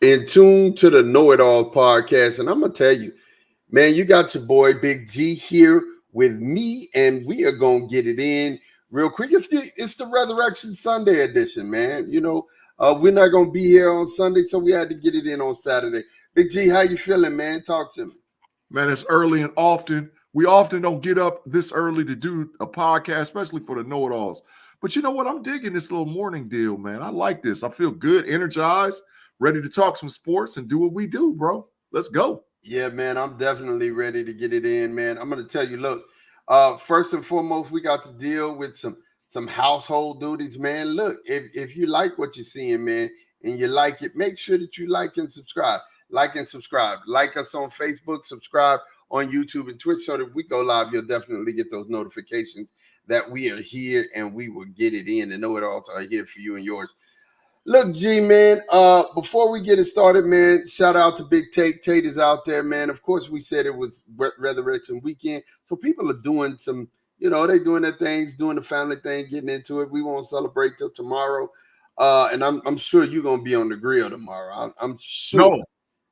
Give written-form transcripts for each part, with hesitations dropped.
in tune to the KnoItAllZ podcast. And I'm going to tell you, man, you got your boy Big G here with me, and we are going to get it in real quick. It's the Resurrection Sunday edition, man. You know, we're not going to be here on Sunday, so we had to get it in on Saturday. Big G, how you feeling, man? Talk to me. Man, it's early and often. We often don't get up this early to do a podcast, especially for the KnoItAllZ. But you know what? I'm digging this little morning deal, man. I like this. I feel good, energized, ready to talk some sports and do what we do, bro. Let's go. Yeah, man, I'm definitely ready to get it in, man. I'm going to tell you, look, first and foremost, we got to deal with some household duties, man. Look, if you like what you're seeing, man, and you like it, make sure that you like and subscribe. Like and subscribe. Like us on Facebook, subscribe on YouTube and Twitch so that if we go live, you'll definitely get those notifications that we are here and we will get it in. And KnoItAllZ are here for you and yours. Look, G, man, before we get it started, man, shout out to Big Tate. Tate is out there, man. Of course, we said it was Resurrection Weekend. So people are doing some, you know, they doing their things, doing the family thing, getting into it. We won't celebrate till tomorrow. And I'm sure you're going to be on the grill tomorrow. I'm sure.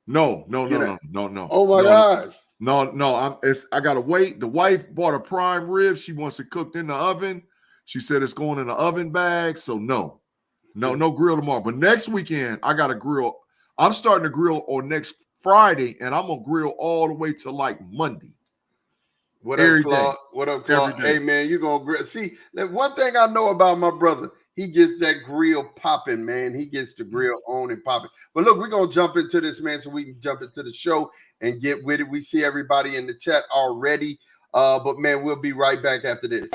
No. Oh, my gosh. No, I got to wait. The wife bought a prime rib. She wants it cooked in the oven. She said it's going in the oven bag. So no grill tomorrow. But next weekend, I got to grill. I'm starting to grill on next Friday, and I'm going to grill all the way to like Monday. What up, Claude? What up, Claude? Hey, man, you're going to grill. See, one thing I know about my brother, he gets that grill popping, man. He gets the grill on and popping. But look, we're going to jump into this, man, so we can jump into the show and get with it. We see everybody in the chat already. But, man, we'll be right back after this.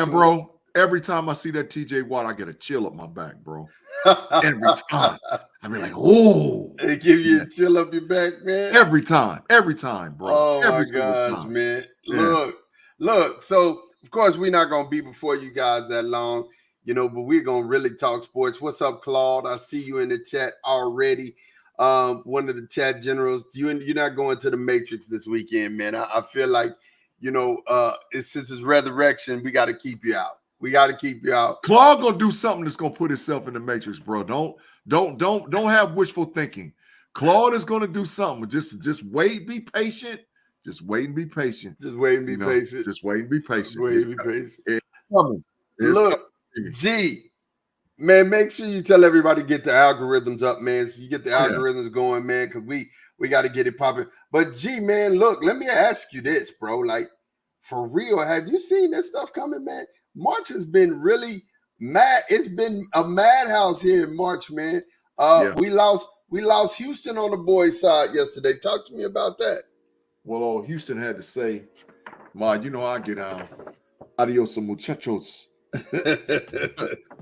Bro, every time I see that TJ Watt, I get a chill up my back, bro. Every time. I be like, oh. They give you a chill up your back, man? Every time, bro. Oh, every my gosh, time. man. Yeah. Look. So, of course, we're not going to be before you guys that long, you know, but we're going to really talk sports. What's up, Claude? I see you in the chat already. One of the chat generals. You're not going to the Matrix this weekend, man. I feel like, you know, since it's Resurrection, we got to keep you out. We got to keep you out. Claude gonna do something that's gonna put himself in the Matrix, bro. Don't have wishful thinking. Claude is gonna do something. Just wait, be patient. Just wait and be patient. Just wait and be patient. Just wait and be patient. Wait and be patient. It's coming. Look, G, man, make sure you tell everybody to get the algorithms up, man. So you get the algorithms going, man, because we got to get it popping. But G, man, look, let me ask you this, bro. Like, for real, have you seen this stuff coming, man? March has been really mad. It's been a madhouse here in March, man. We lost Houston on the boys' side yesterday. Talk to me about that. Well, Houston had to say, you know I get out. Adios, muchachos.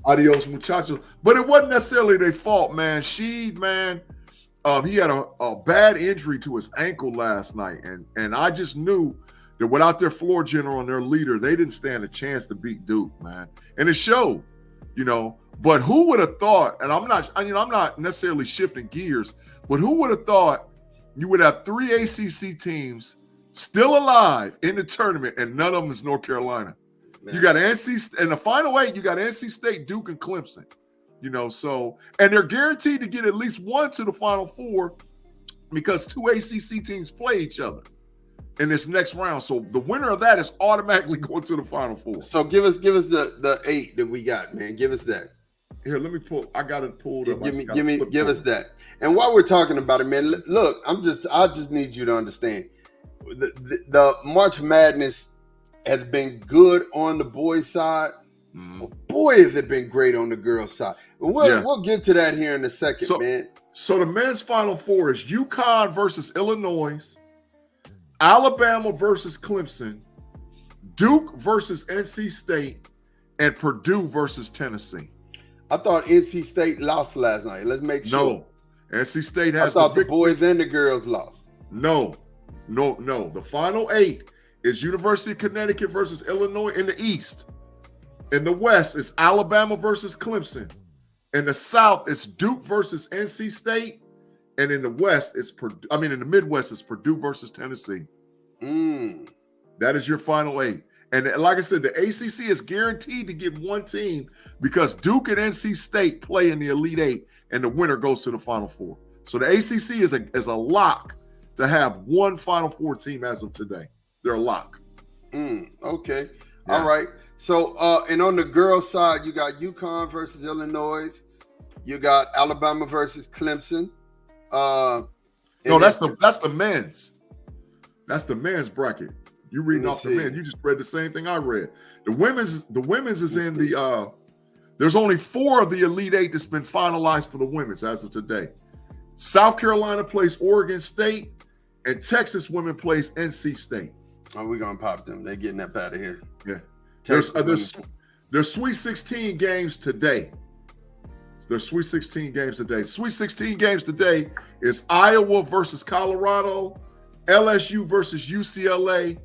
Adios, muchachos. But it wasn't necessarily their fault, man. He had a bad injury to his ankle last night, and I just knew that without their floor general and their leader, they didn't stand a chance to beat Duke, man. And it showed, you know. But who would have thought? And I'm not necessarily shifting gears, but who would have thought you would have 3 ACC teams still alive in the tournament, and none of them is North Carolina. Man. You got in the final 8. You got NC State, Duke, and Clemson. You know, so, and they're guaranteed to get at least one to the Final Four because 2 ACC teams play each other in this next round. So the winner of that is automatically going to the Final Four. So give us the 8 that we got, man. Give us that. Here, let me pull. I got it pulled up. Give us that. And while we're talking about it, man, look, I just need you to understand the March Madness has been good on the boys' side, Boy, has it been great on the girls' side. We'll get to that here in a second, man. So the men's Final Four is UConn versus Illinois, Alabama versus Clemson, Duke versus NC State, and Purdue versus Tennessee. I thought NC State lost last night. Let's make sure. No, NC State has. I thought the boys and the girls lost. No. The final 8 is University of Connecticut versus Illinois in the East. In the West, it's Alabama versus Clemson. In the South, it's Duke versus NC State. And in the West, in the Midwest, it's Purdue versus Tennessee. That is your final 8. And like I said, the ACC is guaranteed to get one team because Duke and NC State play in the Elite 8, and the winner goes to the Final Four. So the ACC is a lock to have one Final Four team as of today. They're a lock. Okay. Yeah. All right. So, and on the girls' side, you got UConn versus Illinois. You got Alabama versus Clemson. No, that's the men's. That's the men's bracket. You reading off the men. You just read the same thing I read. The women's is in the there's only 4 of the Elite 8 that's been finalized for the women's as of today. South Carolina plays Oregon State, and Texas women plays NC State. Oh, we're gonna pop them. They're getting up out of here. Yeah. There's Sweet 16 games today. There's Sweet 16 games today. Sweet 16 games today is Iowa versus Colorado, LSU versus UCLA,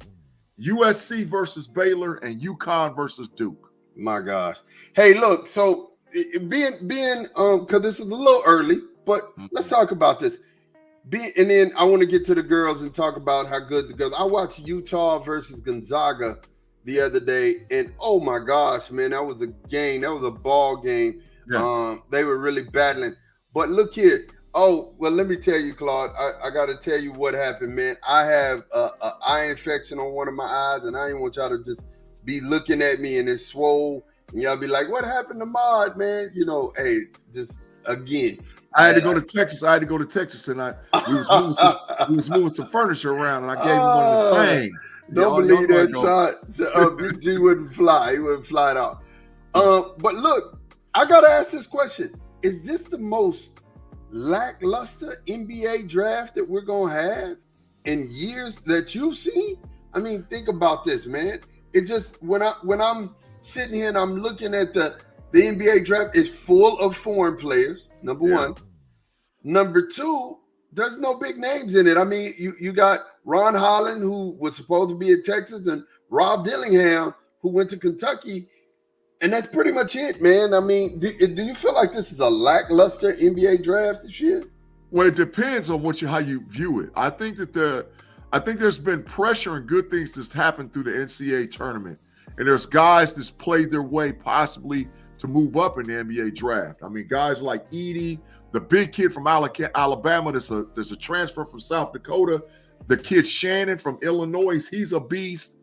USC versus Baylor, and UConn versus Duke. My gosh. Hey, look, so being because this is a little early, but let's talk about this. And then I want to get to the girls and talk about how good the girls. I watched Utah versus Gonzaga the other day, and oh my gosh, man, that was a game. That was a ball game. Yeah. They were really battling. But look here. Oh, well, let me tell you, Claude, I got to tell you what happened, man. I have an eye infection on one of my eyes, and I didn't want y'all to just be looking at me and it's swole, and y'all be like, what happened to Mod, man? You know, hey, just again. I had to go to Texas. And we was moving some furniture around, and I gave him one of the things. Don't believe that shot. BG wouldn't fly. He wouldn't fly it off. But look, I got to ask this question. Is this the most lackluster NBA draft that we're going to have in years that you've seen? I mean, think about this, man. It just, when I'm sitting here and I'm looking at the NBA draft, is full of foreign players, number one. Number 2, there's no big names in it. I mean, you got Ron Holland, who was supposed to be at Texas, and Rob Dillingham, who went to Kentucky. And that's pretty much it, man. I mean, do you feel like this is a lackluster NBA draft this year? Well, it depends on how you view it. I think there's been pressure and good things that's happened through the NCAA tournament. And there's guys that's played their way possibly to move up in the NBA draft. I mean, guys like Edey, the big kid from Alabama, there's a transfer from South Dakota. The kid Shannon from Illinois, he's a beast.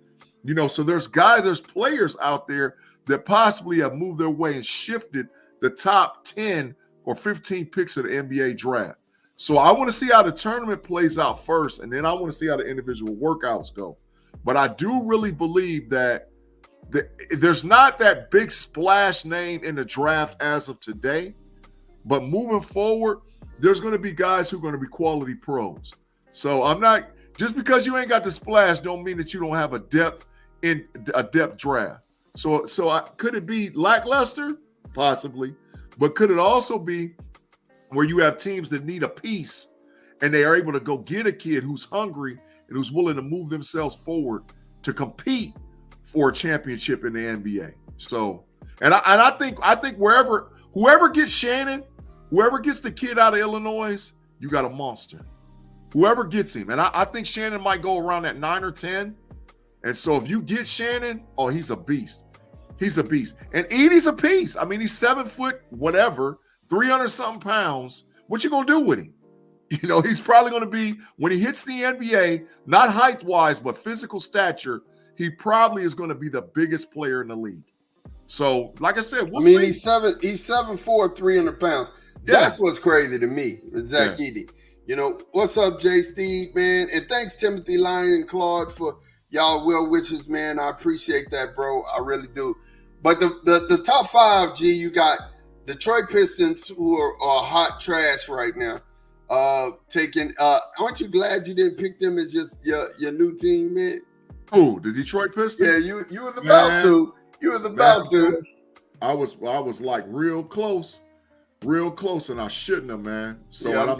You know, so there's players out there that possibly have moved their way and shifted the top 10 or 15 picks of the NBA draft. So I want to see how the tournament plays out first, and then I want to see how the individual workouts go. But I do really believe that there's not that big splash name in the draft as of today. But moving forward, there's going to be guys who are going to be quality pros. So I'm not – just because you ain't got the splash don't mean that you don't have a depth draft. So could it be lackluster? Possibly. But could it also be where you have teams that need a piece and they are able to go get a kid who's hungry and who's willing to move themselves forward to compete for a championship in the NBA? So, and I think whoever gets Shannon, whoever gets the kid out of Illinois, you got a monster. Whoever gets him. And I think Shannon might go around at 9 or 10. And so if you get Shannon, oh, he's a beast. He's a beast. And Edey's a piece. I mean, he's 7 foot, whatever, 300-something pounds. What you going to do with him? You know, he's probably going to be, when he hits the NBA, not height-wise, but physical stature, he probably is going to be the biggest player in the league. So, like I said, we'll see. He's 7'4", 300 pounds. That's what's crazy to me, Zach Edey. You know, what's up, Jay Steve, man? And thanks, Timothy Lyon and Claude, for y'all well wishes, man. I appreciate that, bro. I really do. But the top five, G, you got Detroit Pistons, who are hot trash right now. Taking aren't you glad you didn't pick them as just your new team, man? Who, the Detroit Pistons? Yeah, you was about to. You was about to. I was like real close, and I shouldn't have, man. So Yeah,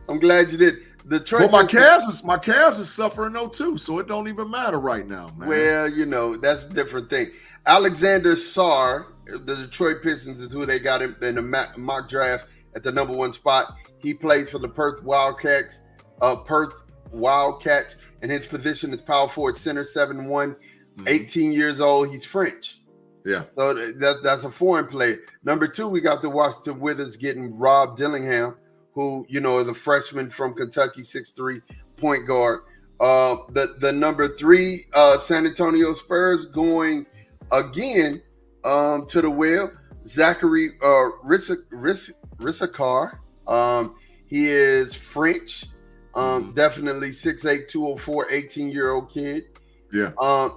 I'm glad you did. Detroit, but my Cavs is suffering though too, so it don't even matter right now, man. Well, that's a different thing. Alexander Sarr, the Detroit Pistons, is who they got in the mock draft at the number 1 spot. He plays for the Perth Wildcats. And his position is power forward, center, 7'1", 18 years old. He's French. Yeah. So that's a foreign player. Number 2, we got the Washington Wizards getting Rob Dillingham, who, is a freshman from Kentucky, 6'3", point guard. The number 3 San Antonio Spurs going again to the well. Zachary Rissakar. He is French. Definitely 6'8", 204, 18-year-old kid. Yeah.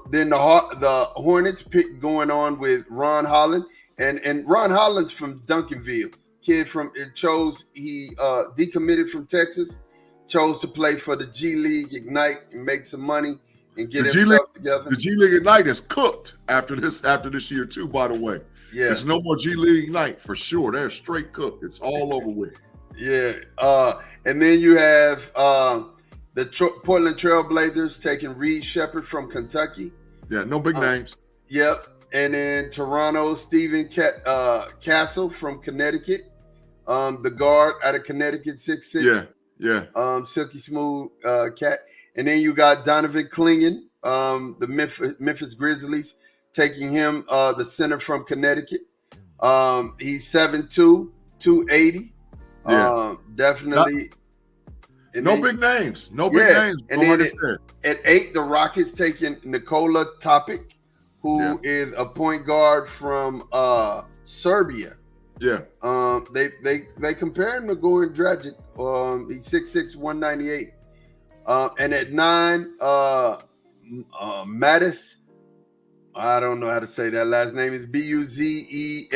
Then the Hornets pick going on with Ron Holland. And Ron Holland's from Duncanville. Kid he decommitted from Texas, chose to play for the G League Ignite and make some money and get himself together. The G League Ignite is cooked after this year too, by the way. Yeah. There's no more G League Ignite for sure. They're straight cooked. It's all over with. Yeah. And then you have the Portland Trailblazers taking Reed Shepherd from Kentucky. Yeah, no big names. Yep. And then Toronto, Stephen Castle from Connecticut. The guard out of Connecticut, 6'6". Yeah. Silky smooth cat. And then you got Donovan Clingan, the Memphis Grizzlies, taking him, the center from Connecticut. He's 7'2", 280. Yeah. Definitely. Big names. No big names. And then at 8, the Rockets taking Nikola Topic, who is a point guard from Serbia. Yeah. They compare him to Goran Dragic. He's 6'6", 198. And at 9, Mattis, I don't know how to say that last name, is Buzelis,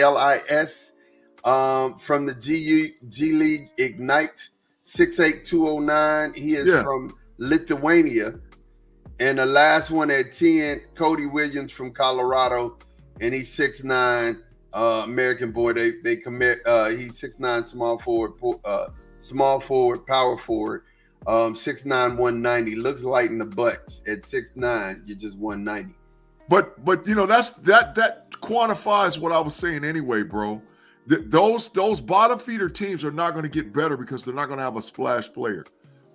from the G League Ignite, 6'8", 209. He is from Lithuania. And the last one at 10, Cody Williams from Colorado, and he's 6'9", American boy. They commit. He's 6'9", small forward, power forward. 6'9", 190. Looks light in the butts. At 6'9", you're just 190. But that quantifies what I was saying anyway, bro. Those bottom feeder teams are not going to get better because they're not going to have a splash player.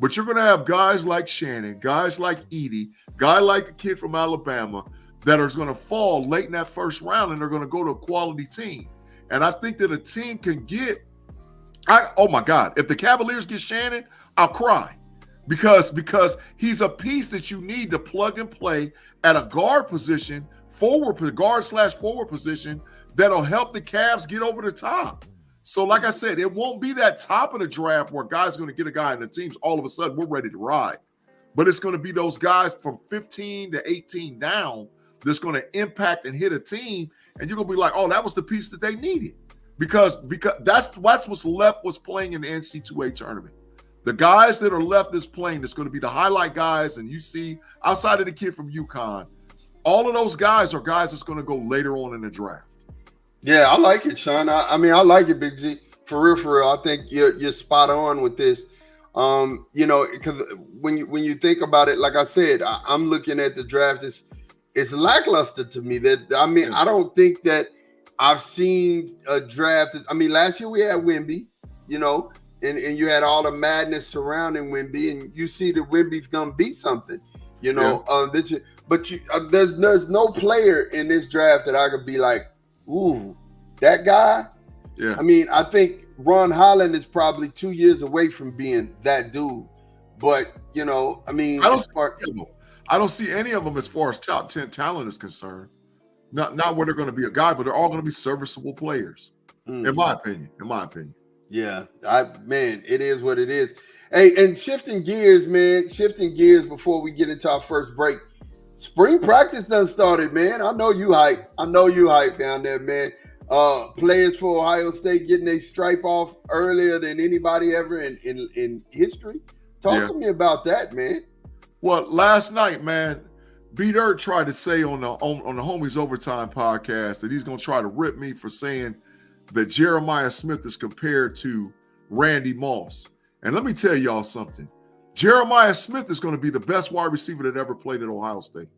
But you're going to have guys like Shannon, guys like Edie, guy like the kid from Alabama that are going to fall late in that first round, and they're going to go to a quality team. And I think that a team can get oh my God, if the Cavaliers get Shannon, I'll cry. Because he's a piece that you need to plug and play at a guard position, guard/forward position that'll help the Cavs get over the top. So like I said, it won't be that top of the draft where guys are going to get a guy in the teams. All of a sudden, we're ready to ride. But it's going to be those guys from 15 to 18 down that's going to impact and hit a team. And you're going to be like, oh, that was the piece that they needed. Because that's what's left was playing in the NC2A tournament. The guys that are left is playing, that's going to be the highlight guys. And you see, outside of the kid from UConn, all of those guys are guys that's going to go later on in the draft. Yeah, I like it, Sean. I mean, I like it, Big G. For real. I think you're spot on with this. Because when you think about it, like I said, I'm looking at the draft. It's lackluster to me. I don't think that I've seen a draft. Last year we had Wemby, and you had all the madness surrounding Wemby, and you see that Wemby's gonna be something, this year. But there's no player in this draft that I could be like, ooh, that guy. Yeah. I think Ron Holland is probably 2 years away from being that dude. But I don't see any of them as far as top 10 talent is concerned. Not where they're going to be a guy, but they're all going to be serviceable players, in my opinion. Yeah, it is what it is. Hey, and shifting gears before we get into our first break. Spring practice done started, man. I know you hype. Down there, man. Players for Ohio State getting their stripe off earlier than anybody ever in history. Talk to me about that, man. Well, last night, man, B-Dirt tried to say on the Homies Overtime podcast that he's going to try to rip me for saying that Jeremiah Smith is compared to Randy Moss. And let me tell y'all something. Jeremiah Smith is going to be the best wide receiver that ever played at Ohio State.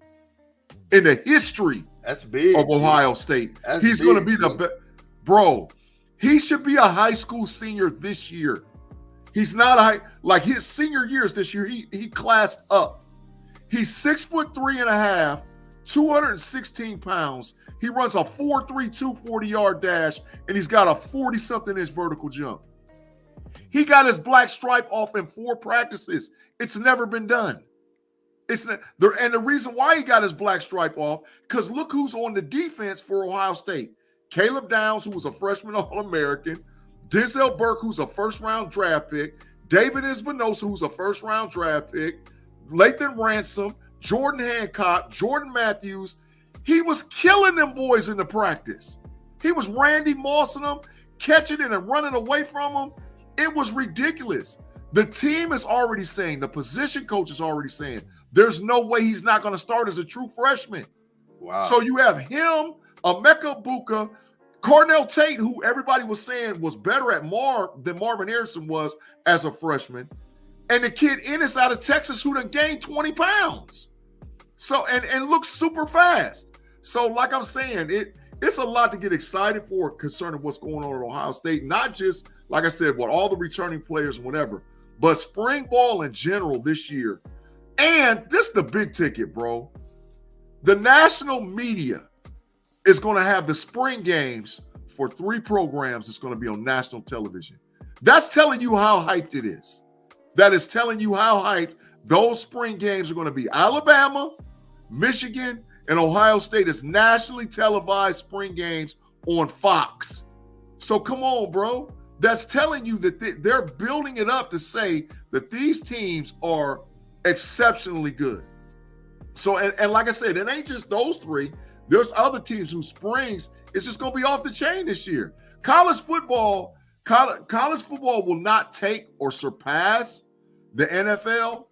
In the history of Ohio State. He's going to be the best. Bro, he should be a high school senior this year. He's not like his senior years this year, he classed up. He's 6'3.5", 216 pounds. He runs a 4.32 40-yard dash, and he's got a 40-something inch vertical jump. He got his black stripe off in 4 practices. It's never been done. And the reason why he got his black stripe off, because look who's on the defense for Ohio State. Caleb Downs, who was a freshman All-American. Denzel Burke, who's a first-round draft pick. David Espinosa, who's a first-round draft pick. Lathan Ransom, Jordan Hancock, Jordan Matthews. He was killing them boys in the practice. He was Randy Mossing them, catching it and running away from them. It was ridiculous. The team is already saying, the position coach is already saying, there's no way he's not going to start as a true freshman. Wow. So you have him, Emeka Buka, Cornell Tate, who everybody was saying was better at than Marvin Harrison was as a freshman, and the kid Ennis out of Texas who done gained 20 pounds. So and looks super fast. So like I'm saying, it's a lot to get excited for concerning what's going on at Ohio State. Not just, like I said, what all the returning players and whatever, but spring ball in general this year. And this is the big ticket, bro. The national media is going to have the spring games for 3 programs that's going to be on national television. That's telling you how hyped it is. That is telling you how hyped those spring games are going to be. Alabama, Michigan, and Ohio State is nationally televised spring games on Fox. So come on, bro. That's telling you that they're building it up to say that these teams are exceptionally good. So, and like I said, it ain't just those 3. There's other teams whose springs is just going to be off the chain this year. College football will not take or surpass the NFL.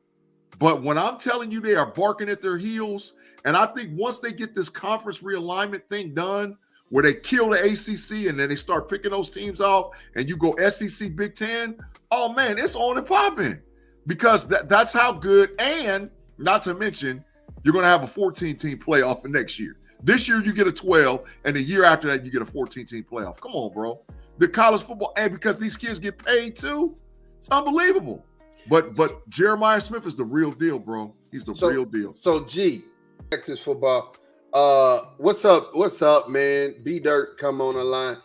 But when I'm telling you they are barking at their heels, and I think once they get this conference realignment thing done, where they kill the ACC and then they start picking those teams off and you go SEC, Big Ten, oh man, it's on and popping. Because that's how good, and not to mention, you're going to have a 14-team playoff for next year. This year you get a 12, and the year after that you get a 14-team playoff. Come on, bro. The college football, and because these kids get paid too, it's unbelievable. But Jeremiah Smith is the real deal, bro. He's the real deal. So, G, Texas football. What's up, man? B-Dirt, come on the line.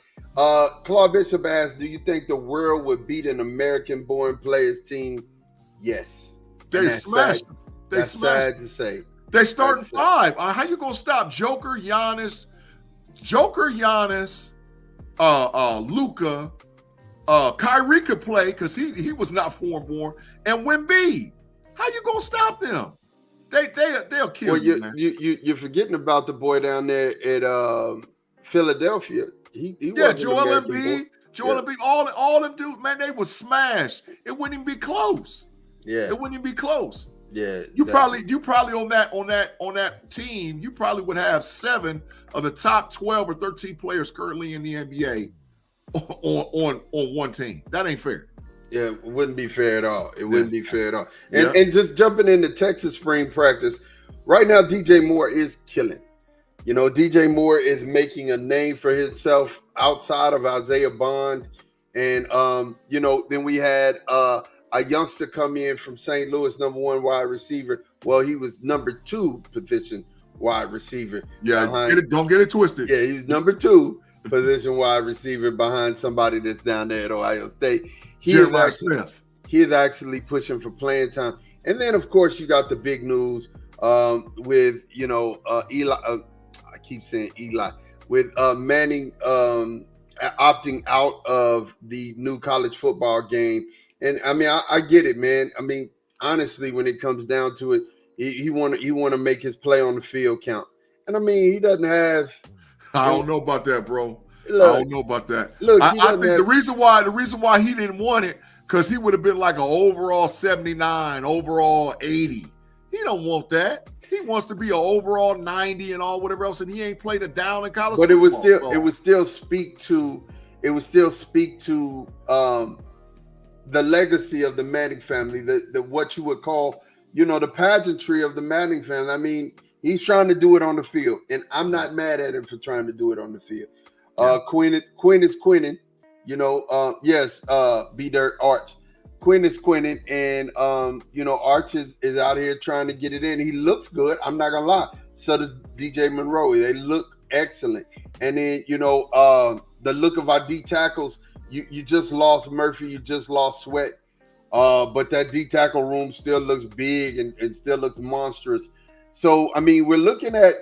Claude Bishop asked, do you think the world would beat an American-born players team? Yes. They smashed them. That's sad to say. They starting 5. How you gonna stop Joker, Giannis, Luka, Kyrie could play because he was not foreign-born, and Wemby. How you gonna stop them? They'll kill you, man. You're forgetting about the boy down there at Philadelphia. Joel Embiid, all them dudes, man, they was smashed. It wouldn't even be close. Yeah, it wouldn't even be close. Yeah, you probably on that team, you probably would have 7 of the top 12 or 13 players currently in the NBA on one team. That ain't fair. Yeah, it wouldn't be fair at all. It wouldn't be fair at all. And just jumping into Texas spring practice, right now DJ Moore is killing. You know, DJ Moore is making a name for himself outside of Isaiah Bond. And then we had a youngster come in from St. Louis, number 1 wide receiver. Well, he was number 2 position wide receiver. Yeah, don't get it twisted. Yeah, he's number 2 position wide receiver behind somebody that's down there at Ohio State. He is actually pushing for playing time. And then, of course, you got the big news with, Eli. I keep saying Eli. With Manning opting out of the new college football game. And, I mean, I get it, man. I mean, honestly, when it comes down to it, He want to make his play on the field count. And I mean, he doesn't have. I don't know about that, bro. Look, I don't know about that. Look, I think the reason why he didn't want it, because he would have been like an overall 79, overall 80. He don't want that. He wants to be an overall 90 and all whatever else, and he ain't played a down in college. But football, it would still speak to the legacy of the Manning family, the what you would call, the pageantry of the Manning family. I mean, he's trying to do it on the field, and I'm not mad at him for trying to do it on the field. Quinn is Quinning, yes, B Dirt Arch. Quinn is Quinning, and Arch is out here trying to get it in. He looks good, I'm not gonna lie. So does DJ Monroe. They look excellent. And then, the look of our D tackles, you just lost Murphy, you just lost Sweat. But that D tackle room still looks big and still looks monstrous. So I mean, we're looking at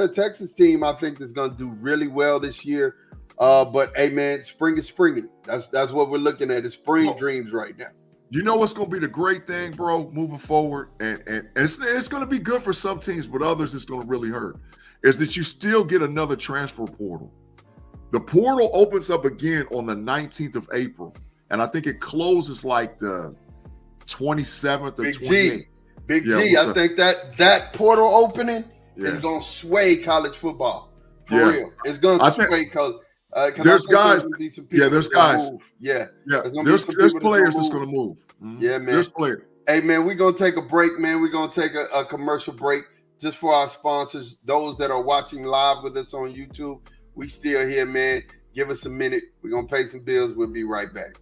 a Texas team I think that's gonna do really well this year. But hey man, spring is springing. That's what we're looking at. It's spring dreams right now. You know what's gonna be the great thing, bro, moving forward, and it's gonna be good for some teams, but others it's gonna really hurt, is that you still get another transfer portal. The portal opens up again on the 19th of April, and I think it closes like the 27th or 28th. Big G, I think that portal opening is gonna sway college football for real. It's gonna sway because there's guys. There's guys. Move. Yeah. There's players that's gonna move. Mm-hmm. Yeah, man. There's players. Hey, man, we're gonna take a break, man. We're gonna take a commercial break just for our sponsors, those that are watching live with us on YouTube. We still here, man. Give us a minute. We're gonna pay some bills. We'll be right back.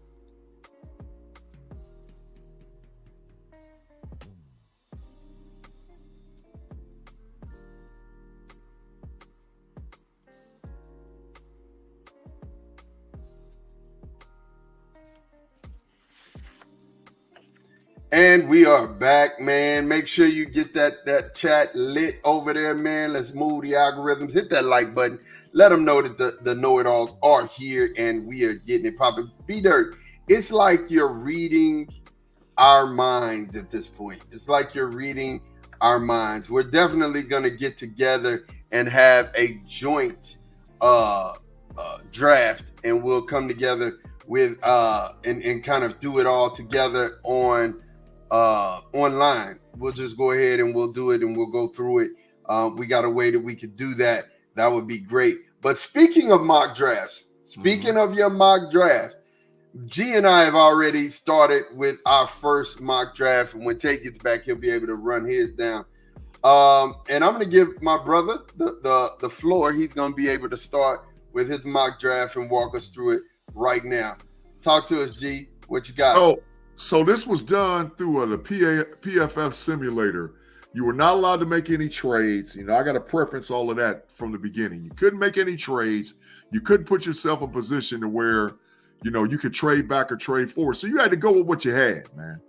And we are back, man. Make sure you get that chat lit over there, man. Let's move the algorithms. Hit that like button. Let them know that the know-it-alls are here and we are getting it popping. B-Dirt, it's like you're reading our minds at this point. It's like you're reading our minds. We're definitely going to get together and have a joint draft, and we'll come together with and kind of do it all together online. We'll just go ahead and we'll do it and we'll go through it. We got a way that we could do that. That would be great. But speaking of mock drafts, of your mock draft, G and I have already started with our first mock draft. And when Tate gets back, he'll be able to run his down. And I'm going to give my brother the floor. He's going to be able to start with his mock draft and walk us through it right now. Talk to us, G. What you got? So this was done through the PFF simulator. You were not allowed to make any trades. I got to preference all of that from the beginning. You couldn't make any trades. You couldn't put yourself in a position to where, you could trade back or trade forward. So you had to go with what you had, man.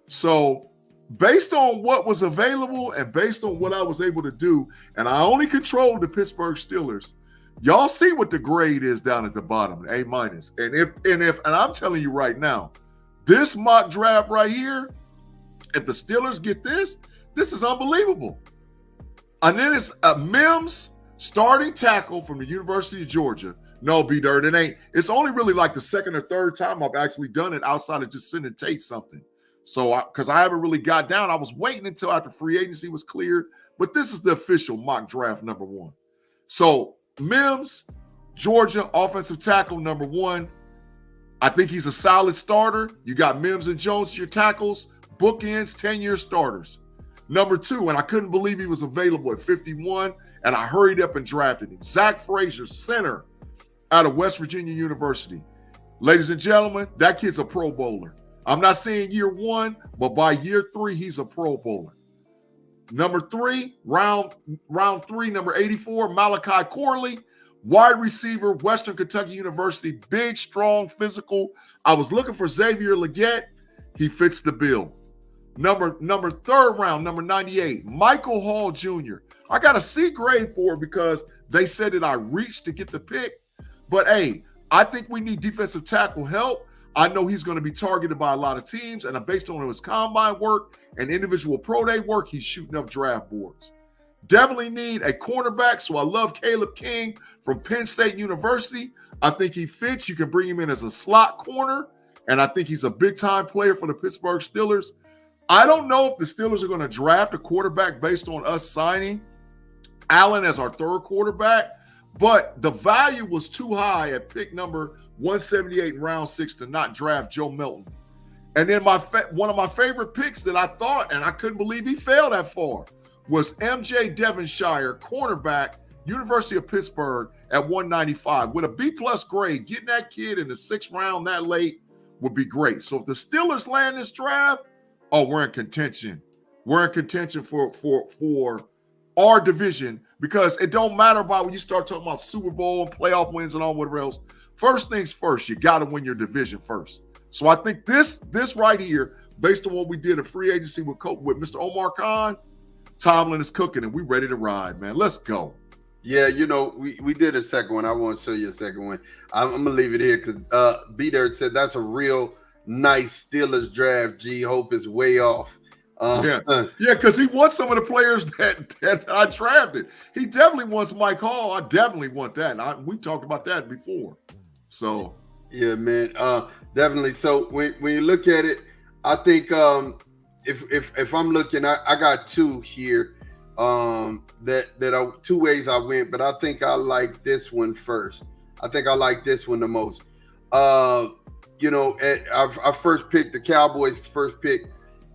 So based on what was available and based on what I was able to do, and I only controlled the Pittsburgh Steelers, y'all see what the grade is down at the bottom, A-. And I'm telling you right now, this mock draft right here, if the Steelers get this is unbelievable. And then it's a Mims starting tackle from the University of Georgia. No, B-Dirt, it ain't. It's only really like the second or third time I've actually done it outside of just sending Tate something. So, because I haven't really got down, I was waiting until after free agency was cleared. But this is the official mock draft number 1. So, Mims, Georgia, offensive tackle number 1. I think he's a solid starter. You got Mims and Jones, your tackles, bookends, 10-year starters. Number 2, and I couldn't believe he was available at 51, and I hurried up and drafted him. Zach Frazier, center out of West Virginia University. Ladies and gentlemen, that kid's a Pro Bowler. I'm not saying year 1, but by year 3, he's a Pro Bowler. Number 3, round 3, number 84, Malachi Corley, wide receiver, Western Kentucky University, big, strong, physical. I was looking for Xavier Legette. He fits the bill. Number 3rd round, number 98, Michael Hall Jr. I got a C grade for it because they said that I reached to get the pick. But, hey, I think we need defensive tackle help. I know he's going to be targeted by a lot of teams, and based on his combine work and individual pro day work, he's shooting up draft boards. Definitely need a cornerback, so I love Caleb King from Penn State University. I think he fits. You can bring him in as a slot corner, and I think he's a big-time player for the Pittsburgh Steelers. I don't know if the Steelers are going to draft a quarterback based on us signing Allen as our third quarterback, but the value was too high at pick number 178 in round 6 to not draft Joe Milton. And then one of my favorite picks that I thought, and I couldn't believe he fell that far, was M.J. Devonshire, cornerback, University of Pittsburgh at 195. With a B-plus grade, getting that kid in the 6th round that late would be great. So if the Steelers land this draft, we're in contention. We're in contention for our division, because it don't matter about when you start talking about Super Bowl and playoff wins and all whatever else. First things first, you got to win your division first. So I think this right here, based on what we did in free agency with Mr. Omar Khan, Tomlin is cooking, and we ready to ride, man. Let's go. Yeah, we did a second one. I want to show you a second one. I'm going to leave it here because B-Dirt said that's a real nice Steelers draft. G, hope is way off. Because he wants some of the players that I drafted. He definitely wants Mike Hall. I definitely want that. We talked about that before. So yeah, man, definitely. So when you look at it, I think if I'm looking, I got two here. Two ways I went, but I think I like this one first. I think I like this one the most. I first picked the Cowboys' first pick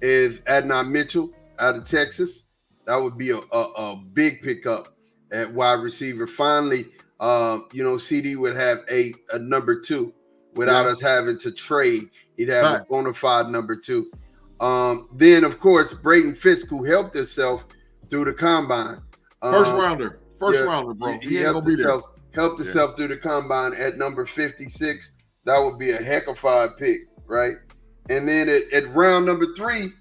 is Adnan Mitchell out of Texas. That would be a big pickup at wide receiver. Finally, CD would have a number 2 without us having to trade. He'd have a bona fide number 2. Then, of course, Braden Fisk, who helped himself through the combine. First rounder, bro. He helped himself through the combine at number 56. That would be a heck of a pick, right? And then at round number 3,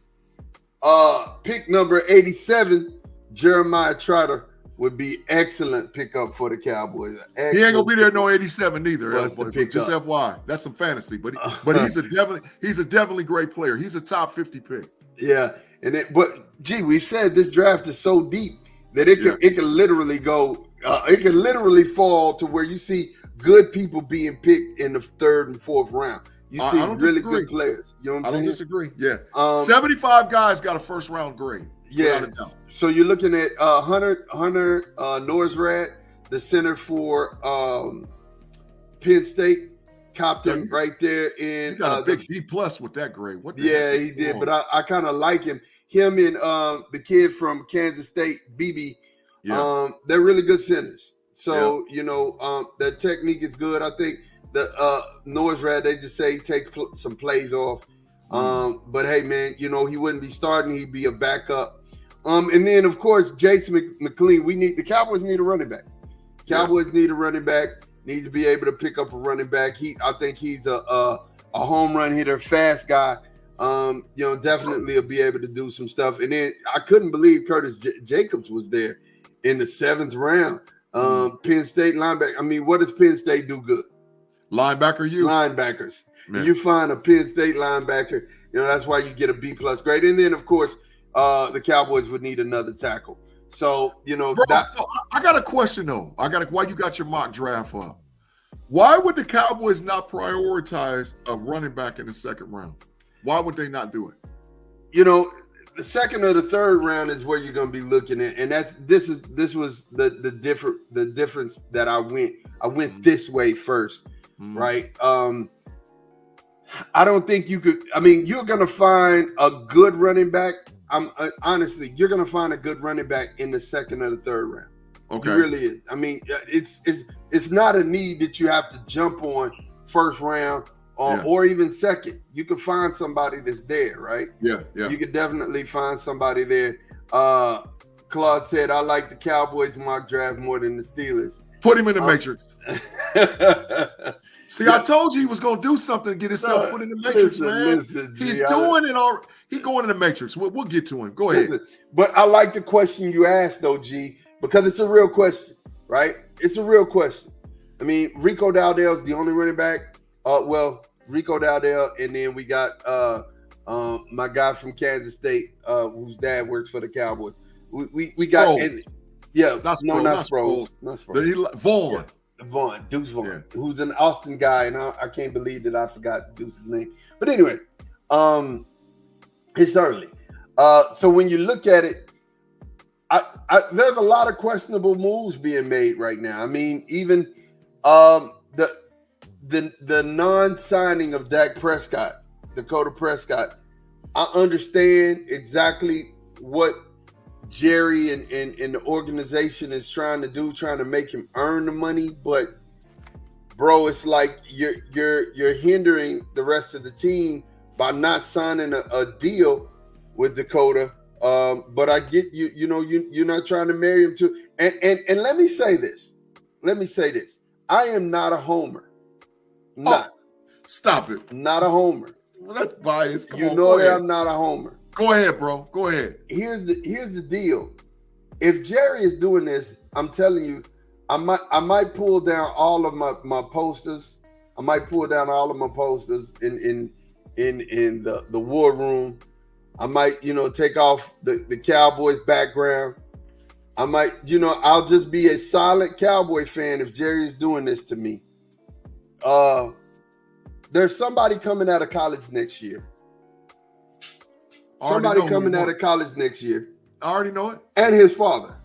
pick number 87, Jeremiah Trotter would be excellent pickup for the Cowboys. He ain't gonna be there no 87 neither. Just FYI, that's some fantasy, but he's a definitely great player. He's a top 50 pick. Yeah, but we've said this draft is so deep that it can literally go. It can literally fall to where you see good people being picked in the 3rd and 4th round. You see really good players. You know what I'm saying? I don't disagree. Yeah. 75 guys got a first round grade. Yeah. So you're looking at Hunter Norsrad, the center for Penn State, copped him right there in. He got a big B+ with that grade. He did. But I kind of like him. Him and the kid from Kansas State, BB. Yeah. They're really good centers. So their technique is good. I think the Norsrad, they just say he takes some plays off. But hey, man, he wouldn't be starting. He'd be a backup. And then of course, Jason McLean. The Cowboys need a running back. Need a running back. Need to be able to pick up a running back. I think he's a home run hitter, fast guy. Definitely will be able to do some stuff. And then I couldn't believe Curtis Jacobs was there in the 7th round. Penn State linebacker. I mean, what does Penn State do good? Linebackers. Man. You find a Penn State linebacker, that's why you get a B+ grade. And then, of course, the Cowboys would need another tackle. So, so I got a question, though. Why you got your mock draft up? Why would the Cowboys not prioritize a running back in the 2nd round? Why would they not do it? The 2nd or the 3rd round is where you're going to be looking at, and this was the difference that I went this way first. Right. I don't think you could. I mean, you're going to find a good running back. Honestly, you're going to find a good running back in the 2nd or the 3rd round. Okay. It really is. I mean, it's not a need that you have to jump on 1st round or even 2nd. You can find somebody that's there, right? Yeah. You could definitely find somebody there. Claude said, I like the Cowboys mock draft more than the Steelers. Put him in the Matrix. See, I told you he was going to do something to get himself put in the Matrix, man. He's doing it all. He's going in the Matrix. We'll get to him. Go ahead. But I like the question you asked, though, G, because it's a real question, right? It's a real question. I mean, Rico Dowdell's the only running back. Rico Dowdell, and then we got my guy from Kansas State, whose dad works for the Cowboys. We got not Sproles. Vaughn. Deuce Vaughn, who's an Austin guy, and I can't believe that I forgot Deuce's name. But anyway, it's early. So when you look at it, there's a lot of questionable moves being made right now. I mean, even the non-signing of Dak Prescott, Dakota Prescott. I understand exactly what Jerry and the organization is trying to do, trying to make him earn the money, but bro, it's like you're hindering the rest of the team by not signing a deal with Dakota. But I get you're not trying to marry him to, and let me say this. I am not a homer. Stop it. Not a homer. Well, that's biased. Come on, that I'm not a homer. Go ahead, bro. Go ahead. Here's the deal. If Jerry is doing this, I'm telling you, I might pull down all of my posters. I might pull down all of my posters in the war room. I might, take off the Cowboys background. I might, I'll just be a silent Cowboy fan if Jerry is doing this to me. There's somebody coming out of college next year. Somebody coming out of college next year. I already know it. And his father.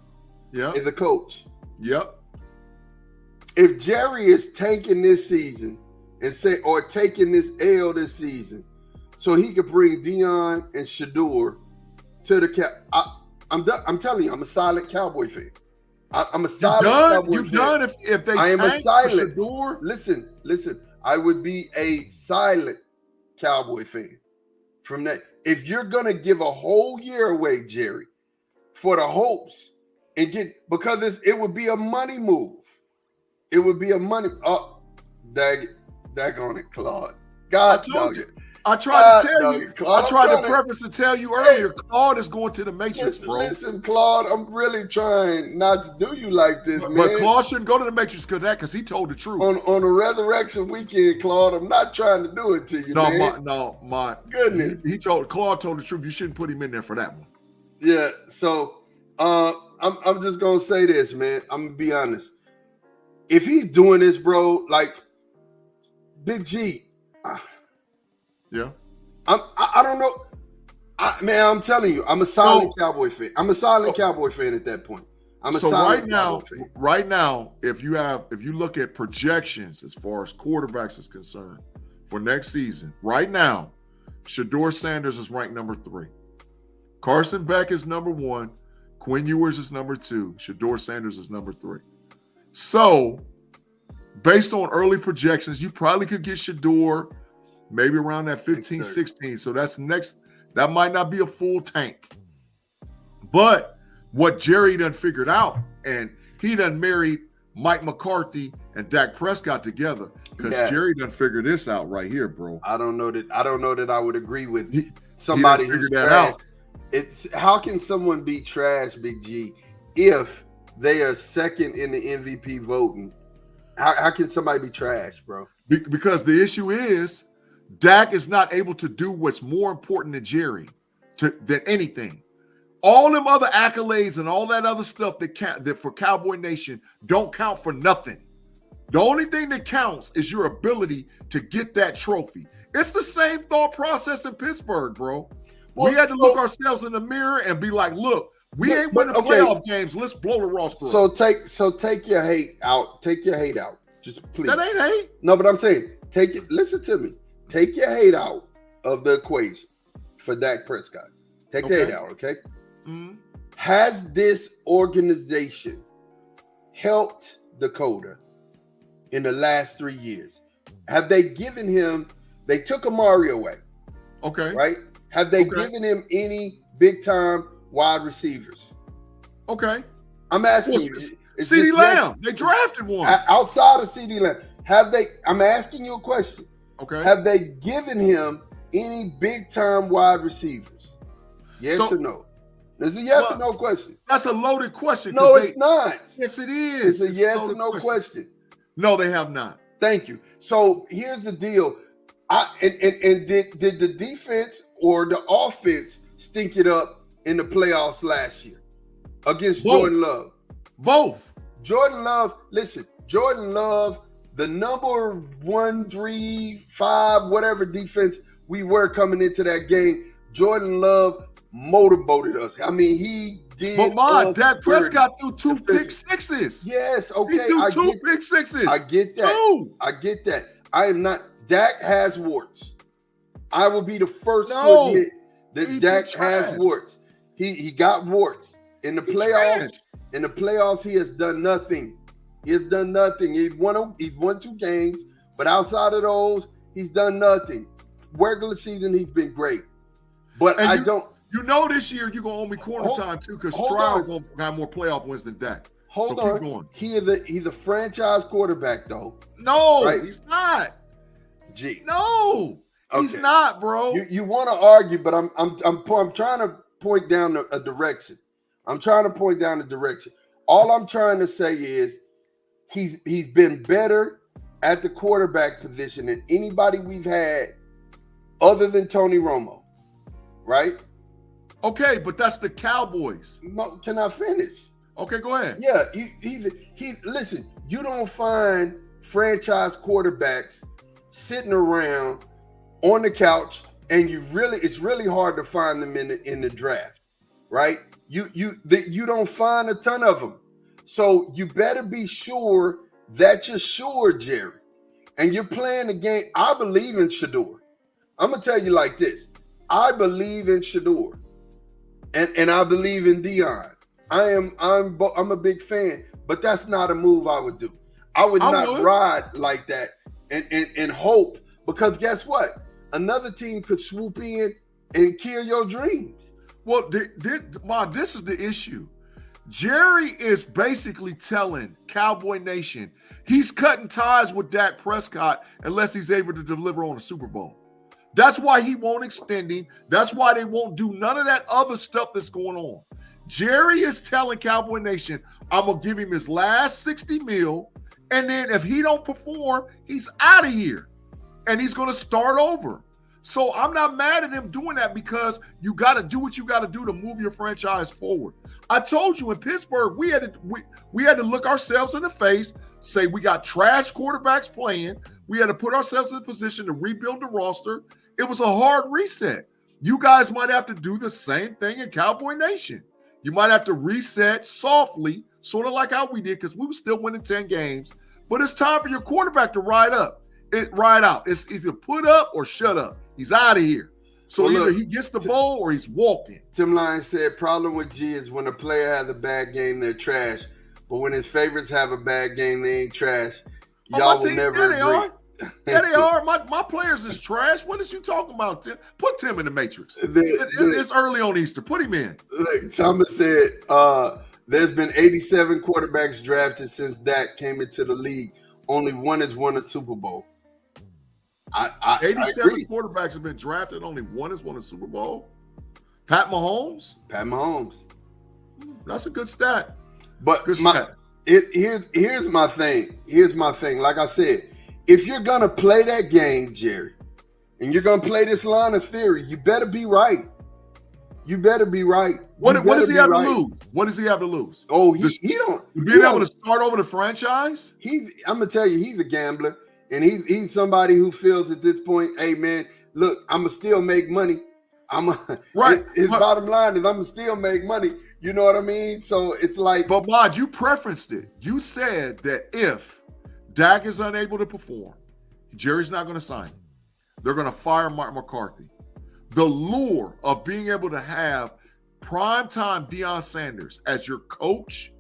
Yeah. Is a coach. Yep. If Jerry is tanking this season or taking this L this season, so he could bring Dion and Shador to the I'm telling you, I'm a silent Cowboy fan. I'm a silent Cowboy fan. You've done if they I am a silent Shador. Listen. I would be a silent Cowboy fan from that. If you're gonna give a whole year away, Jerry, for the hopes because it would be a money move. It would be a money. Dag on it, Claude. God dog it. I tried to tell you. I tried to preface to tell you earlier. Claude is going to the Matrix, bro. Listen, Claude, I'm really trying not to do you like this, man. But Claude shouldn't go to the Matrix because he told the truth. On the resurrection weekend, Claude, I'm not trying to do it to you, man. My goodness. Claude told the truth. You shouldn't put him in there for that one. Yeah. So I'm just gonna say this, man. I'm gonna be honest. If he's doing this, bro, like Big G. Yeah. I don't know. I'm telling you, I'm a silent Cowboy fan. I'm a silent Cowboy fan at that point. Right now, if you look at projections as far as quarterbacks is concerned for next season, right now, Shador Sanders is ranked number 3. Carson Beck is number 1. Quinn Ewers is number 2. Shador Sanders is number 3. So, based on early projections, you probably could get Shador maybe around that 15, 16. So that's next. That might not be a full tank. But what Jerry done figured out, and he done married Mike McCarthy and Dak Prescott together, because Jerry done figured this out right here, bro. I don't know that I would agree with somebody who's that trash. Out. It's how can someone be trash, Big G, if they are second in the MVP voting? How can somebody be trash, bro? Because the issue is Dak is not able to do what's more important to Jerry than anything. All them other accolades and all that other stuff that for Cowboy Nation don't count for nothing. The only thing that counts is your ability to get that trophy. It's the same thought process in Pittsburgh, bro. We had to look ourselves in the mirror and be like, look, we ain't winning playoff games. Let's blow the roster. So take your hate out. Take your hate out. Just please. That ain't hate. No, but I'm saying listen to me. Take your hate out of the equation for Dak Prescott. Take the hate out, okay? Mm-hmm. Has this organization helped Dakota in the last 3 years? Have they given him, they took Amari away. Okay. Right? Have they given him any big time wide receivers? Okay. I'm asking you. CeeDee Lamb. They drafted one. Outside of CeeDee Lamb. I'm asking you a question. Okay. Have they given him any big time wide receivers? Yes or no? It's a yes or no question. That's a loaded question. No, it's not. Yes, it is. It's a yes or no question. No, they have not. Thank you. So here's the deal. And did the defense or the offense stink it up in the playoffs last year against Jordan Love? Both. Jordan Love, listen, Jordan Love, the number 1, 3, 5, whatever defense we were coming into that game, Jordan Love motorboated us. I mean, he did. But Dak Prescott threw 2 pick sixes. Yes, okay. He threw 2 pick sixes. I get that. 2. I get that. I am not. Dak has warts. I will be the first to admit that Dak has warts. He got warts in the playoffs. In the playoffs, he has done nothing. He has done nothing. He's won 2 games, but outside of those, he's done nothing. Regular season, he's been great. But You know this year you're going to owe me corner time, too, because Stroud going to have more playoff wins than Dak. Hold on. Keep going. He's a franchise quarterback, though. No, right? He's not. Gee. No, okay. He's not, bro. You want to argue, but I'm trying to point down a direction. I'm trying to point down the direction. All I'm trying to say is he's been better at the quarterback position than anybody we've had other than Tony Romo, right? Okay, but that's the Cowboys. No, can I finish? Okay, go ahead. Yeah, he listen, you don't find franchise quarterbacks sitting around on the couch, and it's really hard to find them in the draft, right? You don't find a ton of them. So you better be sure that you're sure, Jerry. And you're playing the game. I believe in Shador. I'm gonna tell you like this. I believe in Shador. And I believe in Dion. I'm a big fan, but that's not a move I would do. I would not ride like that and hope, because guess what? Another team could swoop in and kill your dreams. Well, this is the issue. Jerry is basically telling Cowboy Nation he's cutting ties with Dak Prescott unless he's able to deliver on a Super Bowl. That's why he won't extend him. That's why they won't do none of that other stuff that's going on. Jerry is telling Cowboy Nation, I'm going to give him his last $60 million, and then if he don't perform, he's out of here, and he's going to start over. So I'm not mad at him doing that, because you got to do what you got to do to move your franchise forward. I told you in Pittsburgh, we had to look ourselves in the face, say we got trash quarterbacks playing. We had to put ourselves in a position to rebuild the roster. It was a hard reset. You guys might have to do the same thing in Cowboy Nation. You might have to reset softly, sort of like how we did, because we were still winning 10 games. But it's time for your quarterback to ride out. It's either put up or shut up. He's out of here. So either he gets the ball or he's walking. Tim Lyons said, problem with G is when a player has a bad game, they're trash. But when his favorites have a bad game, they ain't trash. Y'all will never agree. Yeah, they are. My players is trash. What is you talking about, Tim? Put Tim in the Matrix. It's early on Easter. Put him in. Look, Thomas said there's been 87 quarterbacks drafted since Dak came into the league. Only one has won a Super Bowl. 87 quarterbacks have been drafted. Only one has won a Super Bowl. Pat Mahomes. That's a good stat. But here's my thing. Here's my thing. Like I said, if you're gonna play that game, Jerry, and you're gonna play this line of theory, you better be right. You better be right. What does he have to lose? What does he have to lose? Oh, he don't. Being able to start over the franchise? I'm gonna tell you, he's a gambler, and he's somebody who feels at this point, hey man, look, I'm gonna still make money. Right. His bottom line is I'm gonna still make money. You know what I mean? So it's like. But Mod, you preferenced it. You said that if Dak is unable to perform, Jerry's not going to sign him. They're going to fire Mike McCarthy. The lure of being able to have primetime Deion Sanders as your coach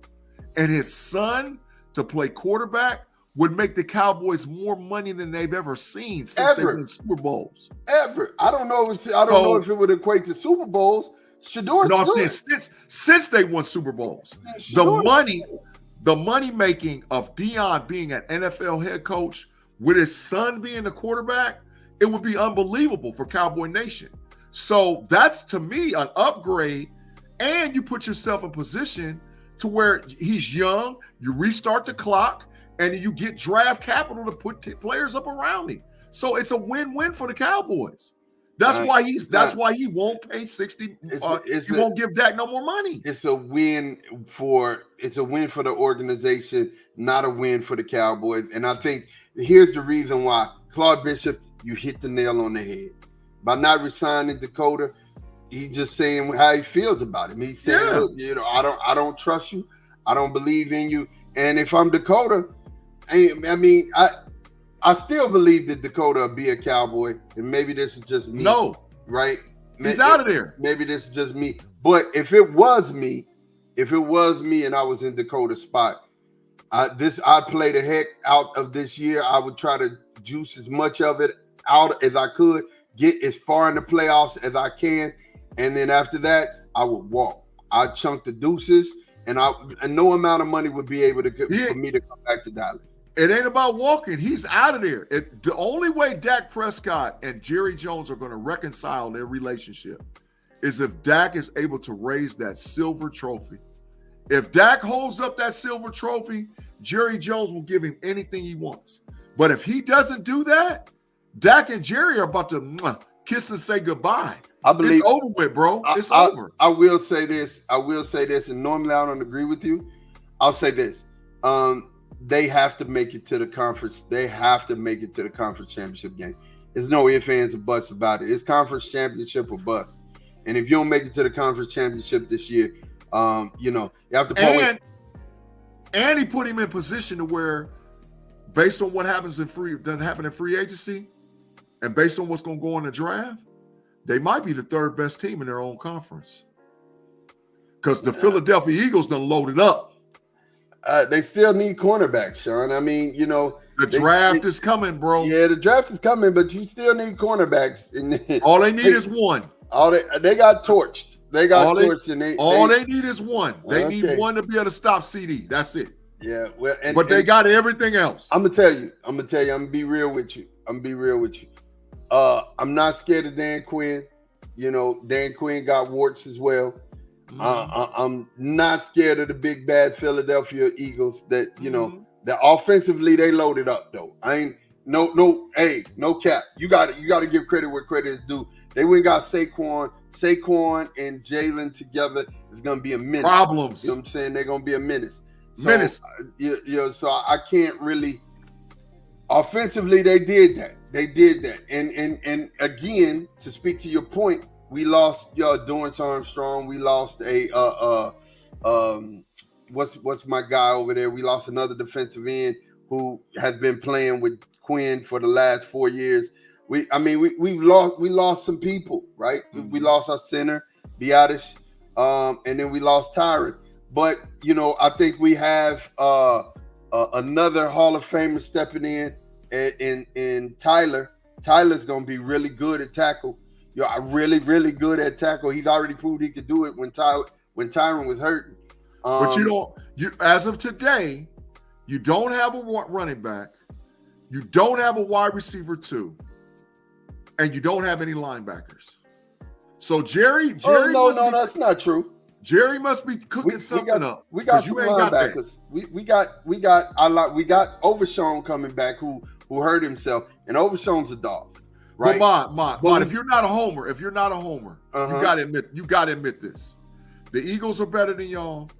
and his son to play quarterback would make the Cowboys more money than they've ever seen since they won Super Bowls. Ever. I don't know if it would equate to Super Bowls. Shador's no, I'm saying since they won Super Bowls, the money making of Deion being an NFL head coach with his son being the quarterback, it would be unbelievable for Cowboy Nation. So that's, to me, an upgrade, and you put yourself in position to where he's young, you restart the clock, and you get draft capital to put players up around him. So it's a win-win for the Cowboys. That's why he won't pay 60. He won't give Dak no more money. It's a win for the organization, not a win for the Cowboys. And I think here's the reason why. Claude Bishop, you hit the nail on the head. By not resigning Dakota, he's just saying how he feels about him. He's saying, look, I don't trust you. I don't believe in you. And if I'm Dakota, I still believe that Dakota will be a Cowboy, and maybe this is just me. No, right? He's out of there. Maybe this is just me. But if it was me, and I was in Dakota's spot, I'd play the heck out of this year. I would try to juice as much of it out as I could, get as far in the playoffs as I can, and then after that, I would walk. I'd chunk the deuces, and no amount of money would be able to for me to come back to Dallas. It ain't about walking. He's out of there. The only way Dak Prescott and Jerry Jones are going to reconcile their relationship is if Dak is able to raise that silver trophy. If Dak holds up that silver trophy, Jerry Jones will give him anything he wants. But if he doesn't do that, Dak and Jerry are about to kiss and say goodbye. I believe it's over with, bro. It's over. I will say this, and normally I don't agree with you. I'll say this. They have to make it to the conference. They have to make it to the conference championship game. There's no ifs, ands, or buts about it. It's conference championship or bust. And if you don't make it to the conference championship this year, you have to. And he put him in position to where, based on what happens in free agency, and based on what's going to go in the draft, they might be the third best team in their own conference. Because the Philadelphia Eagles done loaded up. They still need cornerbacks, Sean. I mean, the draft is coming, bro. Yeah, the draft is coming, but you still need cornerbacks. All they need is one. They got torched. They need is one. They need one to be able to stop CD. That's it. Yeah, well, they got everything else. I'm gonna tell you. I'm gonna be real with you. I'm not scared of Dan Quinn. Dan Quinn got warts as well. I'm not scared of the big bad Philadelphia Eagles. That that offensively they loaded up though. I ain't no cap. You got to give credit where credit is due. They went and got Saquon and Jalen together is gonna be a menace. Problems. You know what I'm saying? They're gonna be a menace. So I can't really. Offensively, they did that. And again, to speak to your point, we lost Dorrance Armstrong. We lost what's my guy over there? We lost another defensive end who has been playing with Quinn for the last 4 years. We lost some people, right? Mm-hmm. We lost our center, Biadasz, and then we lost Tyron. But I think we have another Hall of Famer stepping in Tyler. Tyler's gonna be really good at tackle. Really, really good at tackle. He's already proved he could do it when Tyron was hurting. But as of today, you don't have a running back, you don't have a wide receiver 2, and you don't have any linebackers. So Jerry. No, that's not true. Jerry must be cooking something up. We got some linebackers. We got Overshown coming back who hurt himself, and Overshown's a dog. Right. But if you're not a homer, you gotta admit this. The Eagles are better than y'all.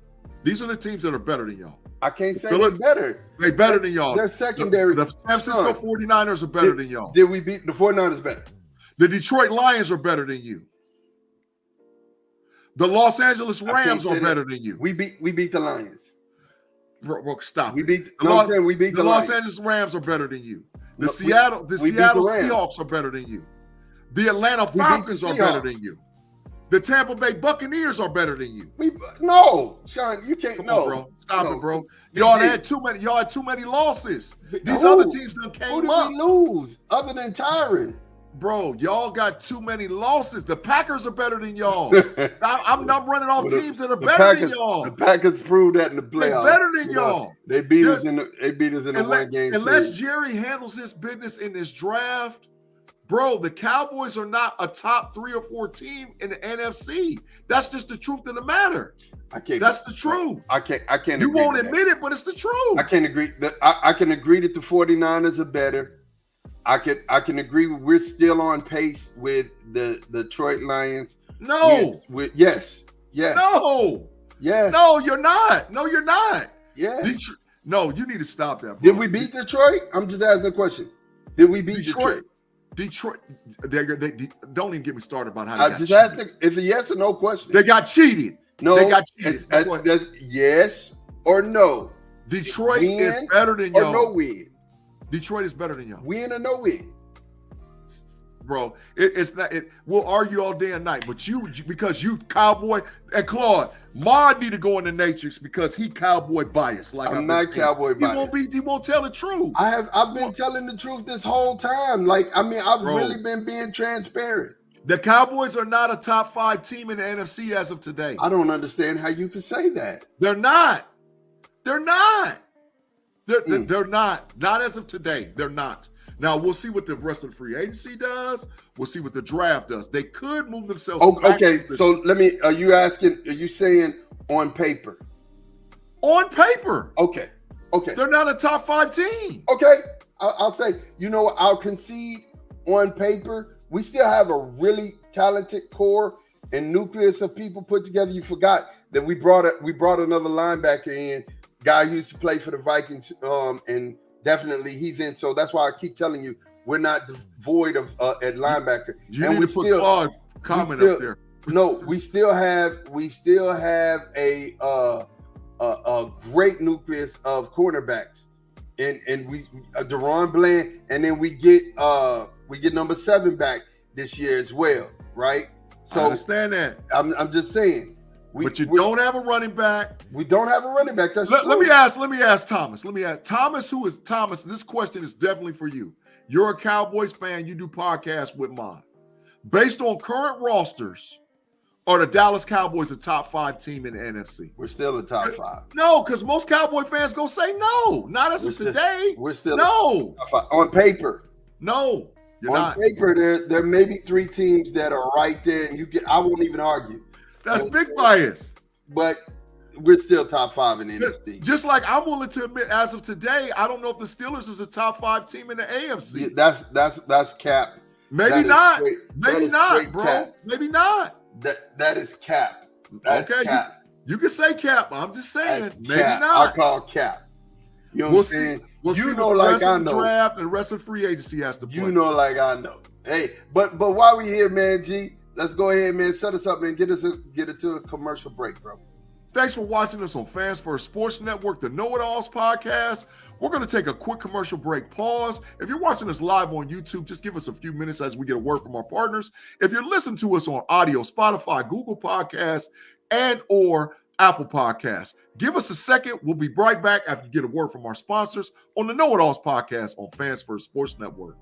These are the teams that are better than y'all. I can't say they're better. They're better than y'all. They're secondary. The San Francisco 49ers are better than y'all. Did we beat the 49ers better? The Detroit Lions are better than you. The Los Angeles Rams are better than you. We beat the Lions. Bro, stop. We beat the Los Angeles Rams are better than you. The Seattle Seahawks are better than you. The Atlanta Falcons are better than you. The Tampa Bay Buccaneers are better than you. No, Sean, you can't. Come on, bro. Stop it, bro. Y'all had too many losses. These other teams done came up. Who did we lose other than Tyron? Bro, y'all got too many losses. The Packers are better than y'all. I'm not running off teams that are better than y'all. The Packers proved that in the playoffs. They're better than y'all. They beat us in the one game. Unless Jerry handles his business in this draft, bro, the Cowboys are not a top 3 or 4 team in the NFC. That's just the truth of the matter. That's the truth. I can't. You won't admit it, but it's the truth. I can't agree. I can agree that the 49ers are better. I can agree. We're still on pace with the Detroit Lions. No. Yes. No. Yes. No, you're not. No, you're not. Yes. No, you need to stop that, bro. Did we beat Detroit? I'm just asking a question. Did we beat Detroit? Detroit, they don't even get me started about how I just asked. It's a yes or no question. They got cheated. No, they got cheated. That's yes or no. Detroit is better than y'all. Or no win. Detroit is better than y'all. Win or no win. Bro, it's not. We'll argue all day and night, but because you Cowboy and Claude, Mod need to go in the Matrix because he Cowboy biased. Like I'm not Cowboy biased. He won't tell the truth. I've been telling the truth this whole time. Like I've really been being transparent. The Cowboys are not a top 5 team in the NFC as of today. I don't understand how you can say that. They're not. They're not. They're not. Not as of today. They're not. Now, we'll see what the rest of the free agency does. We'll see what the draft does. They could move themselves back. Okay, so are you saying on paper? On paper. Okay. They're not a top 5 team. Okay. I'll say, I'll concede on paper. We still have a really talented core and nucleus of people put together. You forgot that we brought another linebacker in, guy who used to play for the Vikings, and definitely he's in. So that's why I keep telling you we're not devoid of at linebacker. You need to put Claude comment up there. No, we still have a great nucleus of cornerbacks, and we Deron Bland, and then we get number 7 back this year as well, right? So I understand that. I'm just saying. But you don't have a running back. We don't have a running back. That's true. Let me ask Thomas. Thomas, this question is definitely for you. You're a Cowboys fan. You do podcasts with Mod. Based on current rosters, are the Dallas Cowboys a top 5 team in the NFC? We're still a top 5. No, because most Cowboy fans gonna say no. Not as of today. We're still no. On paper. No, you're on not. On paper, there may be 3 teams that are right there, and I won't even argue. That's big bias. But we're still top 5 in the NFC. Just like I'm willing to admit, as of today, I don't know if the Steelers is a top 5 team in the AFC. That's cap. Maybe not. Maybe not, bro. Cap. Maybe not. That is cap. That's okay, cap. You can say cap. I'm just saying. That's maybe cap. not. I call cap. You know what I'm saying? We'll see know, like I know. Draft and the rest of free agency has to play. You know, like I know. Hey, but while we here, man, G, let's go ahead, man. Set us up and get it to a commercial break, bro. Thanks for watching us on Fans First Sports Network, the KnoItAllZ podcast. We're going to take a quick commercial break. Pause. If you're watching us live on YouTube, just give us a few minutes as we get a word from our partners. If you're listening to us on audio, Spotify, Google Podcasts, and or Apple Podcasts, give us a second. We'll be right back after you get a word from our sponsors on the KnoItAllZ podcast on Fans First Sports Network.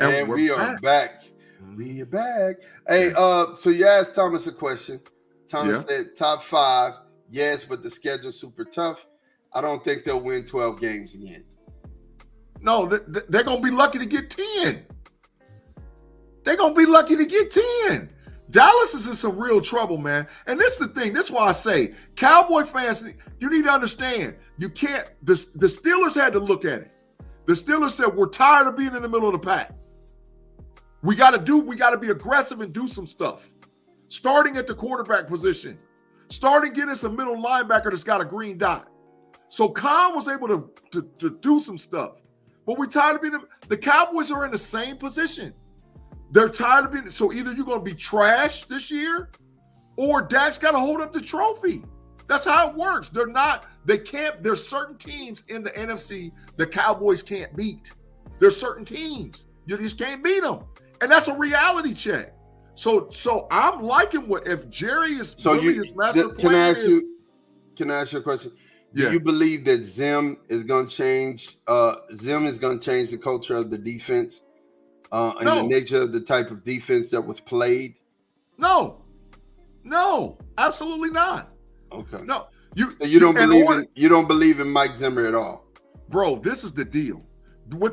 And we are back. We are back. Hey, so you asked Thomas a question. Thomas said top 5. Yes, but the schedule's super tough. I don't think they'll win 12 games again. No, they're going to be lucky to get 10. They're going to be lucky to get 10. Dallas is in some real trouble, man. And this is the thing. This is why I say, Cowboy fans, you need to understand, you can't, the Steelers had to look at it. The Steelers said, we're tired of being in the middle of the pack. We got to be aggressive and do some stuff. Starting at the quarterback position. Starting getting us a middle linebacker that's got a green dot. So Khan was able to do some stuff. But we're tired of being, the Cowboys are in the same position. They're tired of being, so either you're going to be trash this year or Dak's got to hold up the trophy. That's how it works. There's certain teams in the NFC the Cowboys can't beat. There's certain teams. You just can't beat them. And that's a reality check. So I'm liking what if Jerry is so really his master plan is. Can I ask you a question? Yeah. Do you believe that Zim is going to change? Zim is going to change the culture of the defense and the nature of the type of defense that was played? No, absolutely not. Okay. No, you don't believe in Mike Zimmer at all, bro. This is the deal.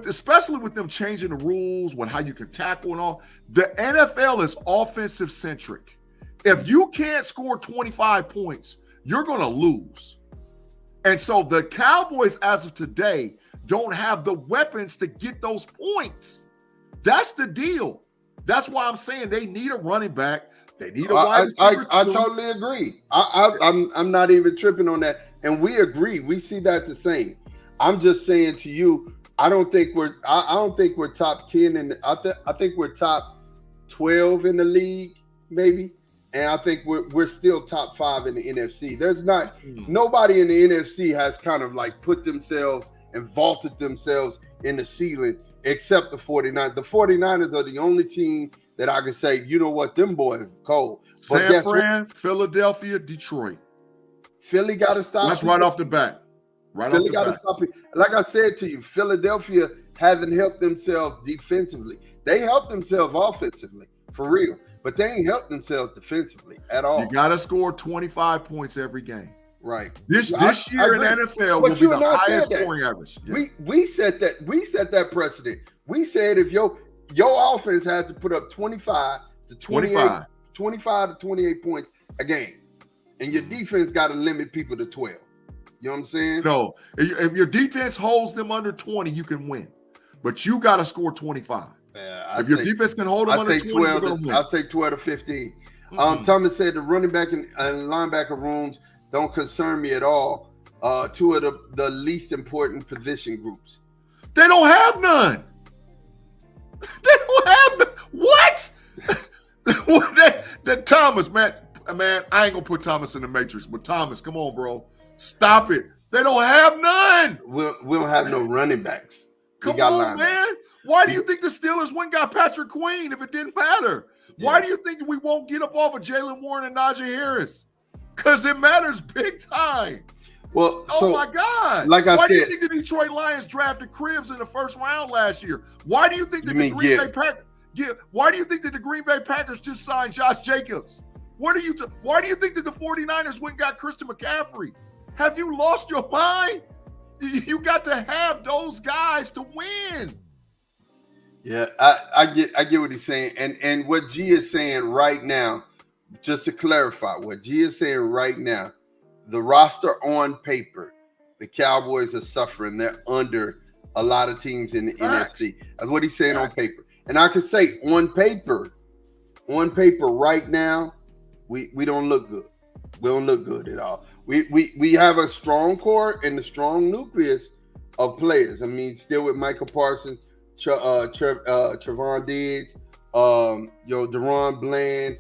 Especially with them changing the rules, how you can tackle and all. The NFL is offensive centric. If you can't score 25 points, you're going to lose. And so the Cowboys, as of today, don't have the weapons to get those points. That's the deal. That's why I'm saying they need a running back. They need a wide receiver. I totally agree. I'm not even tripping on that. And we agree. We see that the same. I'm just saying to you, I don't think we're top 10 and I think we're top 12 in the league, maybe. And I think we're still top 5 in the NFC. There's not nobody in the NFC has kind of like put themselves and vaulted themselves in the ceiling except the 49ers. The 49ers are the only team that I can say, you know what, them boys are cold. But San Fran, Philadelphia, Detroit. Philly got to stop. That's right off the bat. Philly got to stop it. Like I said to you, Philadelphia hasn't helped themselves defensively. They helped themselves offensively, for real. But they ain't helped themselves defensively at all. You got to score 25 points every game. Right. This year in NFL will be the highest scoring average. Yeah. We set that precedent. We said if your offense has to put up 25 to 28 points a game, and your defense got to limit people to 12. You know what I'm saying? No, if your defense holds them under 20, you can win. But you got to score 25. If your defense can hold them under 20, you're going to win. I'd say 12 to 15. Thomas said the running back and linebacker rooms don't concern me at all. Two of the least important position groups. They don't have none. They don't have none. What? that Thomas, man, I ain't going to put Thomas in the matrix. But Thomas, come on, bro. Stop it. They don't have none. We don't have no running backs. Come on, man. Why do you think the Steelers went and got Patrick Queen if it didn't matter? Yeah. Why do you think we won't get up off of Jaylen Warren and Najee Harris? Because it matters big time. Well, my God. Like I said, why do you think the Detroit Lions drafted Cribbs in the first round last year? Why do you think that why do you think that the Green Bay Packers just signed Josh Jacobs? Why do you think that the 49ers went and got Christian McCaffrey? Have you lost your mind? You got to have those guys to win. Yeah, I get what he's saying. And what G is saying right now, just to clarify, what G is saying right now, the roster on paper, the Cowboys are suffering. They're under a lot of teams in the NFC. That's what he's saying on paper. And I can say on paper right now, we don't look good. We don't look good at all. We have a strong core and a strong nucleus of players. I mean, still with Michael Parsons, Trevon Diggs, Deron Bland.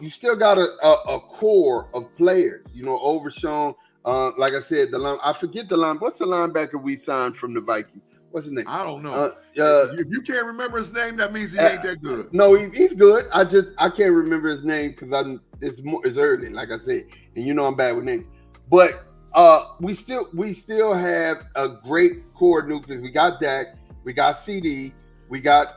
You still got a core of players. Overshown. Like I said, I forget the line. What's the linebacker we signed from the Vikings? What's his name? I don't know. If you can't remember his name, that means he ain't that good. No, he's good. I can't remember his name because it's early, like I said, and I'm bad with names. But we still have a great core nucleus. We got Dak, we got CD, we got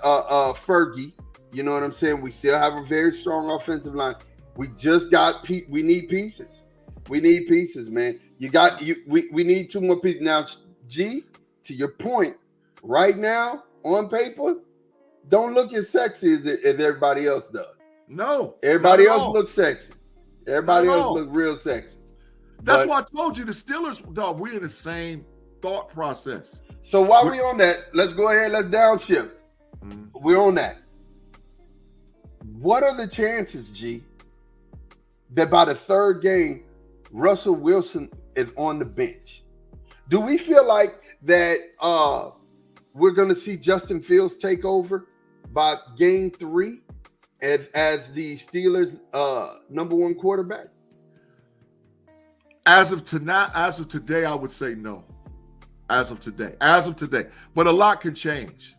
Fergie. You know what I'm saying? We still have a very strong offensive line. We just got we need pieces. We need pieces, man. We need 2 more pieces. Now, G, to your point, right now, on paper, don't look as sexy as everybody else does. No. Everybody else looks sexy. Everybody else looks real sexy. That's why I told you the Steelers, dog, we're in the same thought process. So while we're on that, let's go ahead, let's downshift. We're on that. What are the chances, G, that by the third game, Russell Wilson is on the bench? Do we feel like that we're going to see Justin Fields take over by game 3 as the Steelers' number 1 quarterback? As of today, I would say no. As of today. But a lot can change.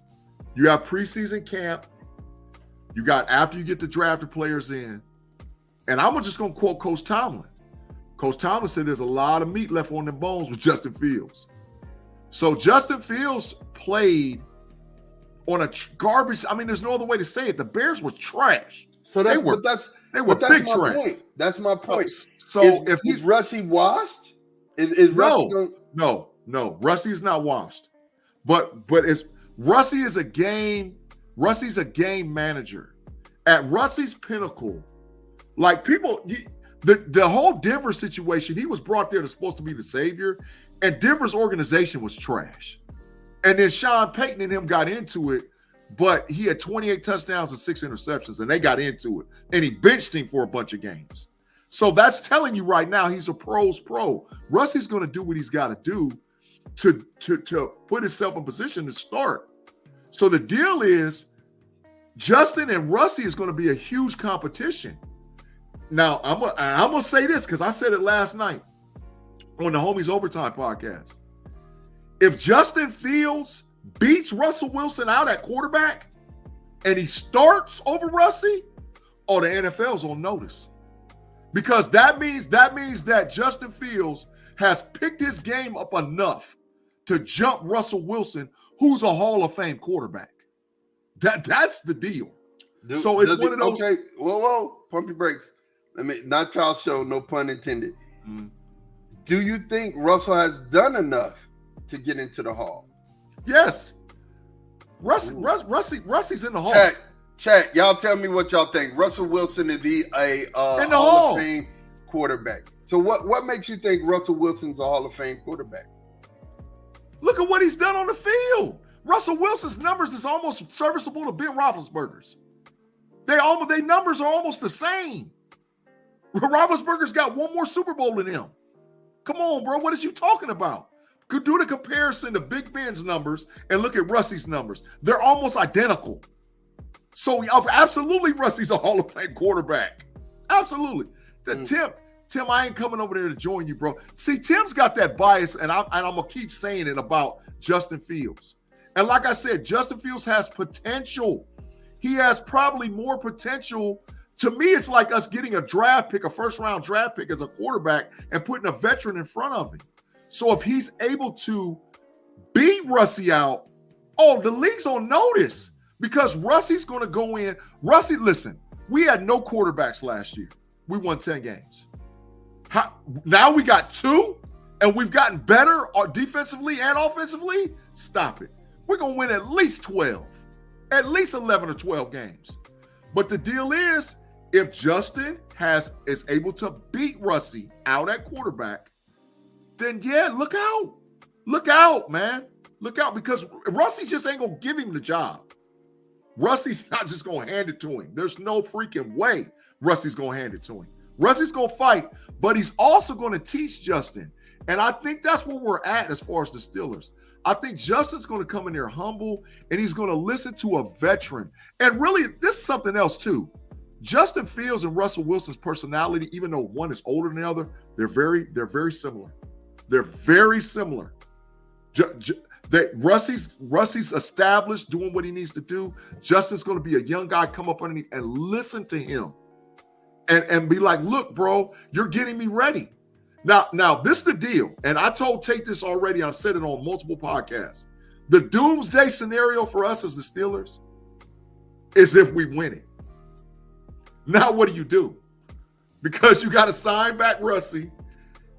You have preseason camp. You got after you get the drafted players in. And I'm just going to quote Coach Tomlin. Coach Tomlin said there's a lot of meat left on the bones with Justin Fields. So Justin Fields played on a garbage. I mean, there's no other way to say it. The Bears were trash. So that's They were But that's big my trash. point. That's my point. So if is Russie washed? Is Russie going? No. Russie is not washed. But it's Russie is a game. Russie's a game manager. At Russie's pinnacle, like people, the whole Denver situation, he was brought there to supposed to be the savior, and Denver's organization was trash. And then Sean Payton and him got into it, but he had 28 touchdowns and 6 interceptions, and they got into it. And he benched him for a bunch of games. So that's telling you right now he's a pro's pro. Russie's going to do what he's got to do to put himself in position to start. So the deal is Justin and Russie is going to be a huge competition. Now, I'm going to say this because I said it last night on the Homies Overtime podcast. If Justin Fields beats Russell Wilson out at quarterback and he starts over Russie, the NFL's on notice. Because that means that Justin Fields has picked his game up enough to jump Russell Wilson, who's a Hall of Fame quarterback. That's the deal. So it's one of those. Okay, whoa, pump your brakes. Not y'all show, no pun intended. Do you think Russell has done enough to get into the Hall? Yes. Russie's in the Hall. Chat, y'all tell me what y'all think. Russell Wilson is a Hall of Fame quarterback. So what makes you think Russell Wilson's a Hall of Fame quarterback? Look at what he's done on the field. Russell Wilson's numbers is almost serviceable to Ben Roethlisberger's. Their numbers are almost the same. Roethlisberger's got one more Super Bowl than him. Come on, bro. What is you talking about? Could do the comparison to Big Ben's numbers and look at Russie's numbers. They're almost identical. So absolutely, Russie's a Hall of Fame quarterback. Absolutely. Tim, I ain't coming over there to join you, bro. See, Tim's got that bias, and I'm gonna keep saying it about Justin Fields. And like I said, Justin Fields has potential. He has probably more potential. To me, it's like us getting a first-round draft pick as a quarterback and putting a veteran in front of him. So if he's able to beat Russie out, the league's on notice because Russie's going to go in. Russie, listen, we had no quarterbacks last year. We won 10 games. Now we got 2, and we've gotten better defensively and offensively. Stop it. We're going to win at least 12, at least 11 or 12 games. But the deal is, if Justin is able to beat Russie out at quarterback, then yeah, look out. Look out, man. Look out, because Russie just ain't going to give him the job. Russie's not just going to hand it to him. There's no freaking way Russie's going to hand it to him. Russie's going to fight, but he's also going to teach Justin. And I think that's where we're at as far as the Steelers. I think Justin's going to come in there humble, and he's going to listen to a veteran. And really, this is something else too. Justin Fields and Russell Wilson's personality, even though one is older than the other, they're very similar. They're very similar. Russie's established doing what he needs to do. Justin's going to be a young guy, come up underneath and listen to him and be like, look, bro, you're getting me ready. Now, this is the deal. And I told Tate this already. I've said it on multiple podcasts. The doomsday scenario for us as the Steelers is if we win it. Now, what do? Because you got to sign back Russie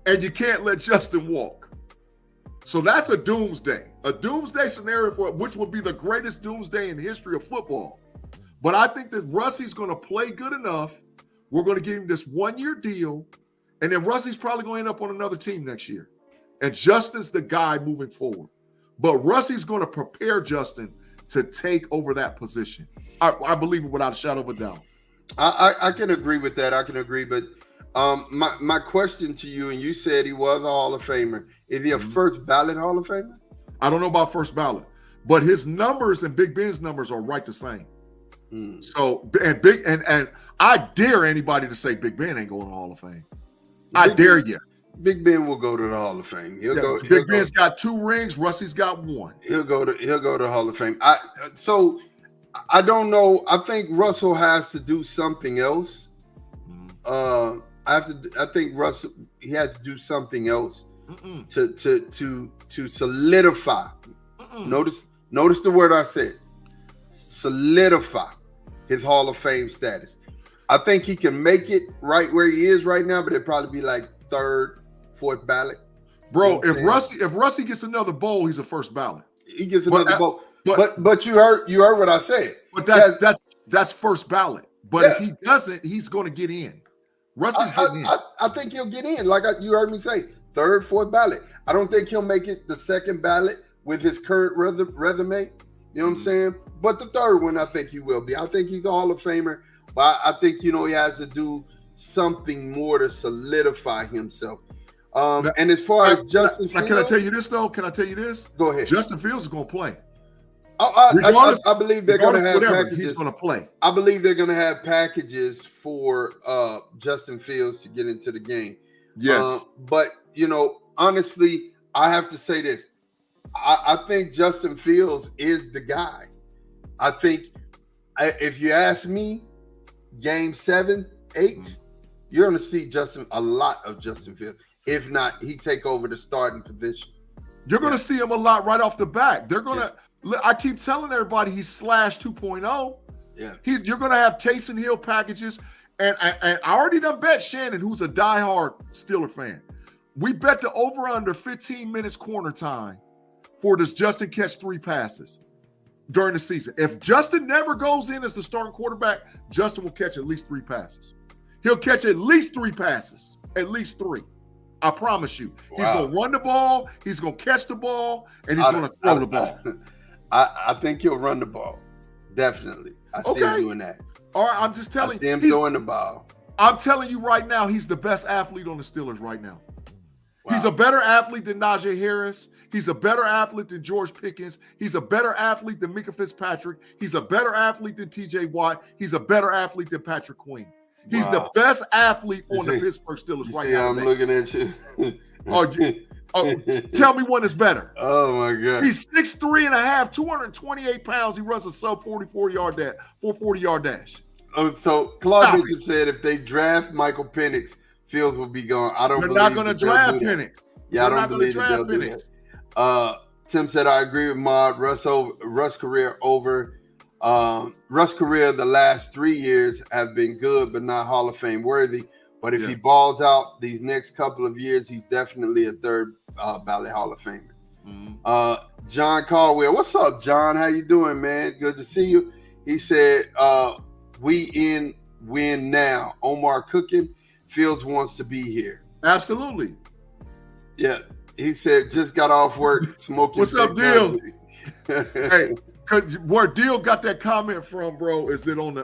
and you can't let Justin walk. So that's a doomsday scenario for which would be the greatest doomsday in the history of football. But I think that Russie's going to play good enough. We're going to give him this 1-year deal. And then Russie's probably going to end up on another team next year. And Justin's the guy moving forward. But Russie's going to prepare Justin to take over that position. I believe it without a shadow of a doubt. I can agree with that. I can agree. But my question to you, and you said he was a Hall of Famer. Is he a first ballot Hall of Famer? I don't know about first ballot. But his numbers and Big Ben's numbers are right the same. So, and I dare anybody to say Big Ben ain't going to the Hall of Fame. I dare you. Big Ben will go to the Hall of Fame. Big Ben's got 2 rings. Russie's got 1. He'll go to Hall of Fame. I don't know. I think Russell has to do something else. I think Russell he has to do something else to solidify. Notice the word I said. Solidify his Hall of Fame status. I think he can make it right where he is right now, but it'd probably be like third, fourth ballot. Bro, if Russie gets another bowl, he's a first ballot. He gets another bowl. But you heard what I said. But that's first ballot. But if he doesn't, he's going to get in. Russie's getting in. I think he'll get in. Like you heard me say, third, fourth ballot. I don't think he'll make it the second ballot with his current resume. You know what I'm saying? But the third one, I think he will be. I think he's a Hall of Famer. But I think, he has to do something more to solidify himself. And as far as Justin Fields. Can I tell you this, though? Can I tell you this? Go ahead. Justin Fields is going to play. I believe they're going to have packages. He's going to play. I believe they're going to have packages for Justin Fields to get into the game. Yes. But, honestly, I have to say this. I think Justin Fields is the guy. I think if you ask me, game 7, 8, you're going to see a lot of Justin Fields. If not, he take over the starting position. You're going to see him a lot right off the bat. They're going to. I keep telling everybody he's Slash 2.0. Yeah. You're going to have Taysom Hill packages. And I already done bet Shannon, who's a diehard Steeler fan. We bet the over-under 15 minutes corner time for this Justin catch 3 passes during the season. If Justin never goes in as the starting quarterback, Justin will catch at least 3 passes. He'll catch at least 3 passes. At least 3. I promise you. Wow. He's going to run the ball, he's going to catch the ball, and he's going to throw the ball. I think he'll run the ball. Definitely. I see him doing that. All right, I'm just telling you. I see him throwing the ball. I'm telling you right now, he's the best athlete on the Steelers right now. Wow. He's a better athlete than Najee Harris. He's a better athlete than George Pickens. He's a better athlete than Micah Fitzpatrick. He's a better athlete than TJ Watt. He's a better athlete than Patrick Queen. He's the best athlete on the Pittsburgh Steelers right now. I'm looking at you. Tell me one is better. Oh, my God. He's 6'3.5", 228 pounds. He runs a sub 440-yard dash. Oh, so Claude Bishop said if they draft Michael Penix, Fields will be gone. They're not going to draft Penix. Yeah, I don't believe they'll do that. Tim said, I agree with Maud. Russ career over. Russ' career the last 3 years have been good, but not Hall of Fame worthy. But if he balls out these next couple of years, he's definitely a third ballot Hall of Famer. Mm-hmm. John Caldwell, what's up, John? How you doing, man? Good to see you. He said, we win now. Omar cooking. Fields wants to be here. Absolutely. Yeah. He said, just got off work, smoking. What's up, Deal? Hey, because where Deal got that comment from, bro, is that on the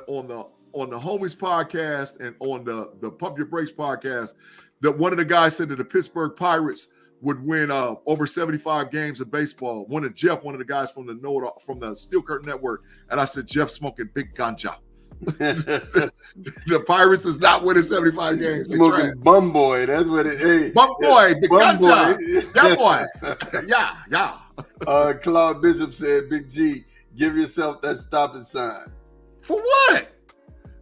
Homies podcast and on the Pump Your Brakes podcast, that one of the guys said that the Pittsburgh Pirates would win over 75 games of baseball. One of the guys from the Steel Curtain Network, and I said Jeff smoking big ganja. The Pirates is not winning 75 games. Smoking bum boy. That's what it is. Bum boy, big ganja. Yeah, boy. Yeah. Claude Bishop said, Big G, give yourself that stopping sign. For what?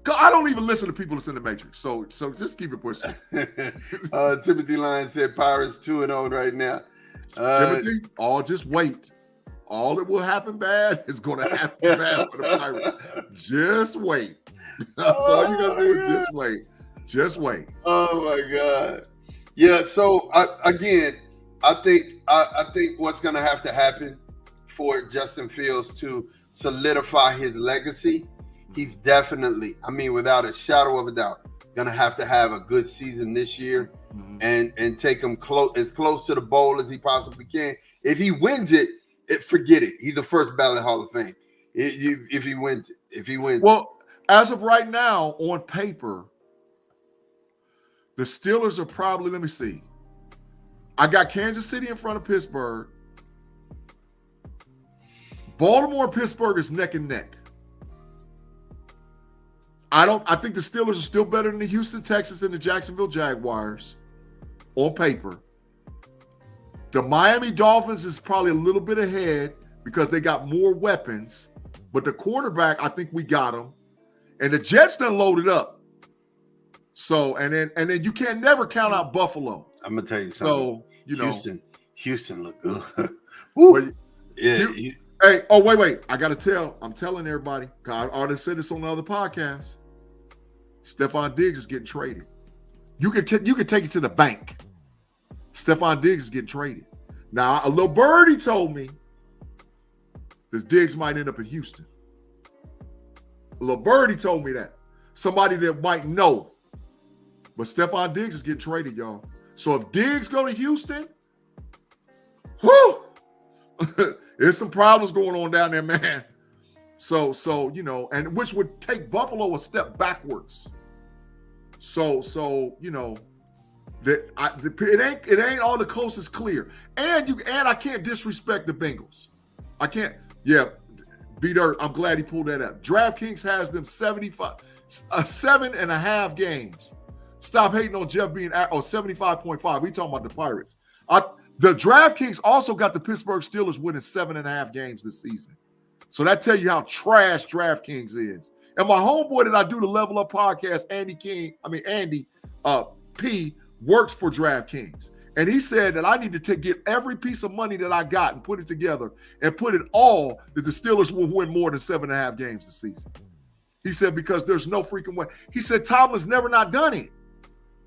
I don't even listen to people that's in the Matrix, so just keep it pushing. Timothy Lyons said Pirates 2-0 right now. Timothy, just wait. All that will happen bad is going to happen bad for the Pirates. Just wait. That's all you got to do is just wait. Just wait. Oh my God. Yeah. So I think what's going to have to happen for Justin Fields to solidify his legacy, he's definitely, without a shadow of a doubt, going to have a good season this year and take him as close to the bowl as he possibly can. If he wins it, forget it. He's a first ballot Hall of Fame. If he wins it. Well, as of right now, on paper, the Steelers are probably, let me see. I got Kansas City in front of Pittsburgh. Baltimore and Pittsburgh is neck and neck. I think the Steelers are still better than the Houston Texans and the Jacksonville Jaguars on paper. The Miami Dolphins is probably a little bit ahead because they got more weapons, but the quarterback, I think we got him. And the Jets done loaded up. So, and then you can never count out Buffalo. I'm gonna tell you something. So, Houston look good. Woo. Wait. I'm telling everybody. I already said this on the other podcast. Stephon Diggs is getting traded. You can take it to the bank. Stephon Diggs is getting traded. Now, a little birdie told me this Diggs might end up in Houston. A little birdie told me that. Somebody that might know. But Stephon Diggs is getting traded, y'all. So if Diggs go to Houston, whoo, there's some problems going on down there, man. So and which would take Buffalo a step backwards. So it ain't all the coast is clear. And I can't disrespect the Bengals. I can't. Yeah, B-Dirt, I'm glad he pulled that up. DraftKings has them 7.5 games. Stop hating on Jeff being 75.5. We talking about the Pirates. The DraftKings also got the Pittsburgh Steelers winning 7.5 games this season. So that tell you how trash DraftKings is. And my homeboy that I do the Level Up podcast, Andy P, works for DraftKings. And he said that I need to get every piece of money that I got and put it together and put it all that the Steelers will win more than 7.5 games this season. He said, because there's no freaking way. He said, Tomlin's never not done it.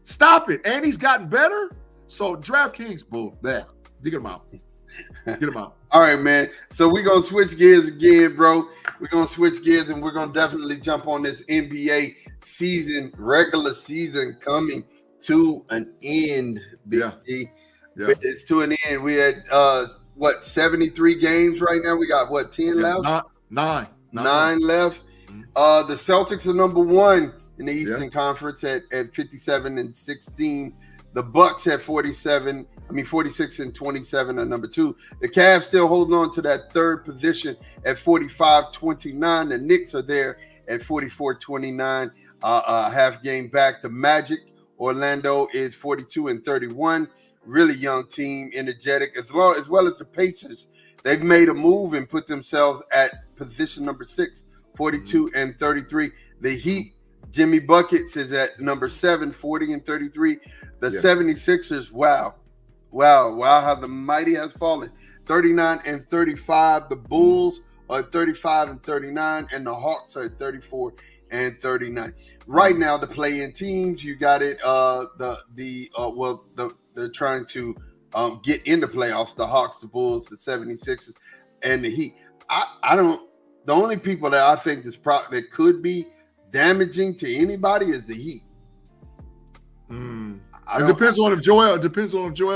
Stop it. And he's gotten better. So DraftKings, bull. There. Dig him out. Get him out. All right, man. So we're going to switch gears again, bro. We're going to switch gears, and we're going to definitely jump on this NBA season, regular season coming to an end, Yeah. It's to an end. We had, 73 games right now? We got, 10 left? Nine left. The Celtics are number one in the Eastern Conference at 57-16. The Bucks at 46-27 are number two. The Cavs still holding on to that third position at 45-29. The Knicks are there at 44-29, half game back. The Magic, Orlando, is 42-31. Really young team, energetic, as well as the Pacers. They've made a move and put themselves at position number 6, 42-33. The Heat, Jimmy Buckets, is at number 7, 40-33. The 76ers, wow, how the mighty has fallen. 39-35. The Bulls are at 35-39, and the Hawks are at 34-39. Right now, the play-in teams, you got it. They're trying to get into playoffs. The Hawks, the Bulls, the 76ers, and the Heat. The only people that I think that could be damaging to anybody is the Heat. It depends on if Joel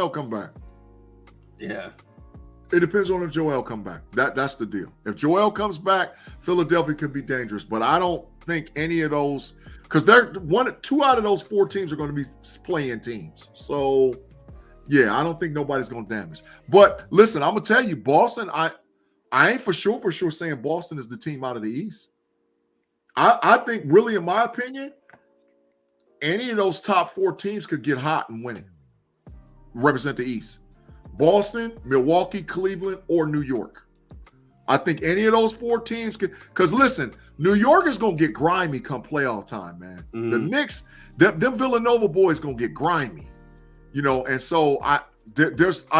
come back. Yeah. It depends on if Joel come back. That's the deal. If Joel comes back, Philadelphia could be dangerous. But I don't think any of those, because two out of those 4 teams are going to be playing teams. So yeah, I don't think nobody's going to damage. But listen, I'm gonna tell you, Boston. I ain't for sure saying Boston is the team out of the East. I think, really, in my opinion, any of those top 4 teams could get hot and win it. Represent the East. Boston, Milwaukee, Cleveland, or New York. I think any of those 4 teams could, because listen, New York is going to get grimy come playoff time, man. The Knicks, them Villanova boys going to get grimy. And so I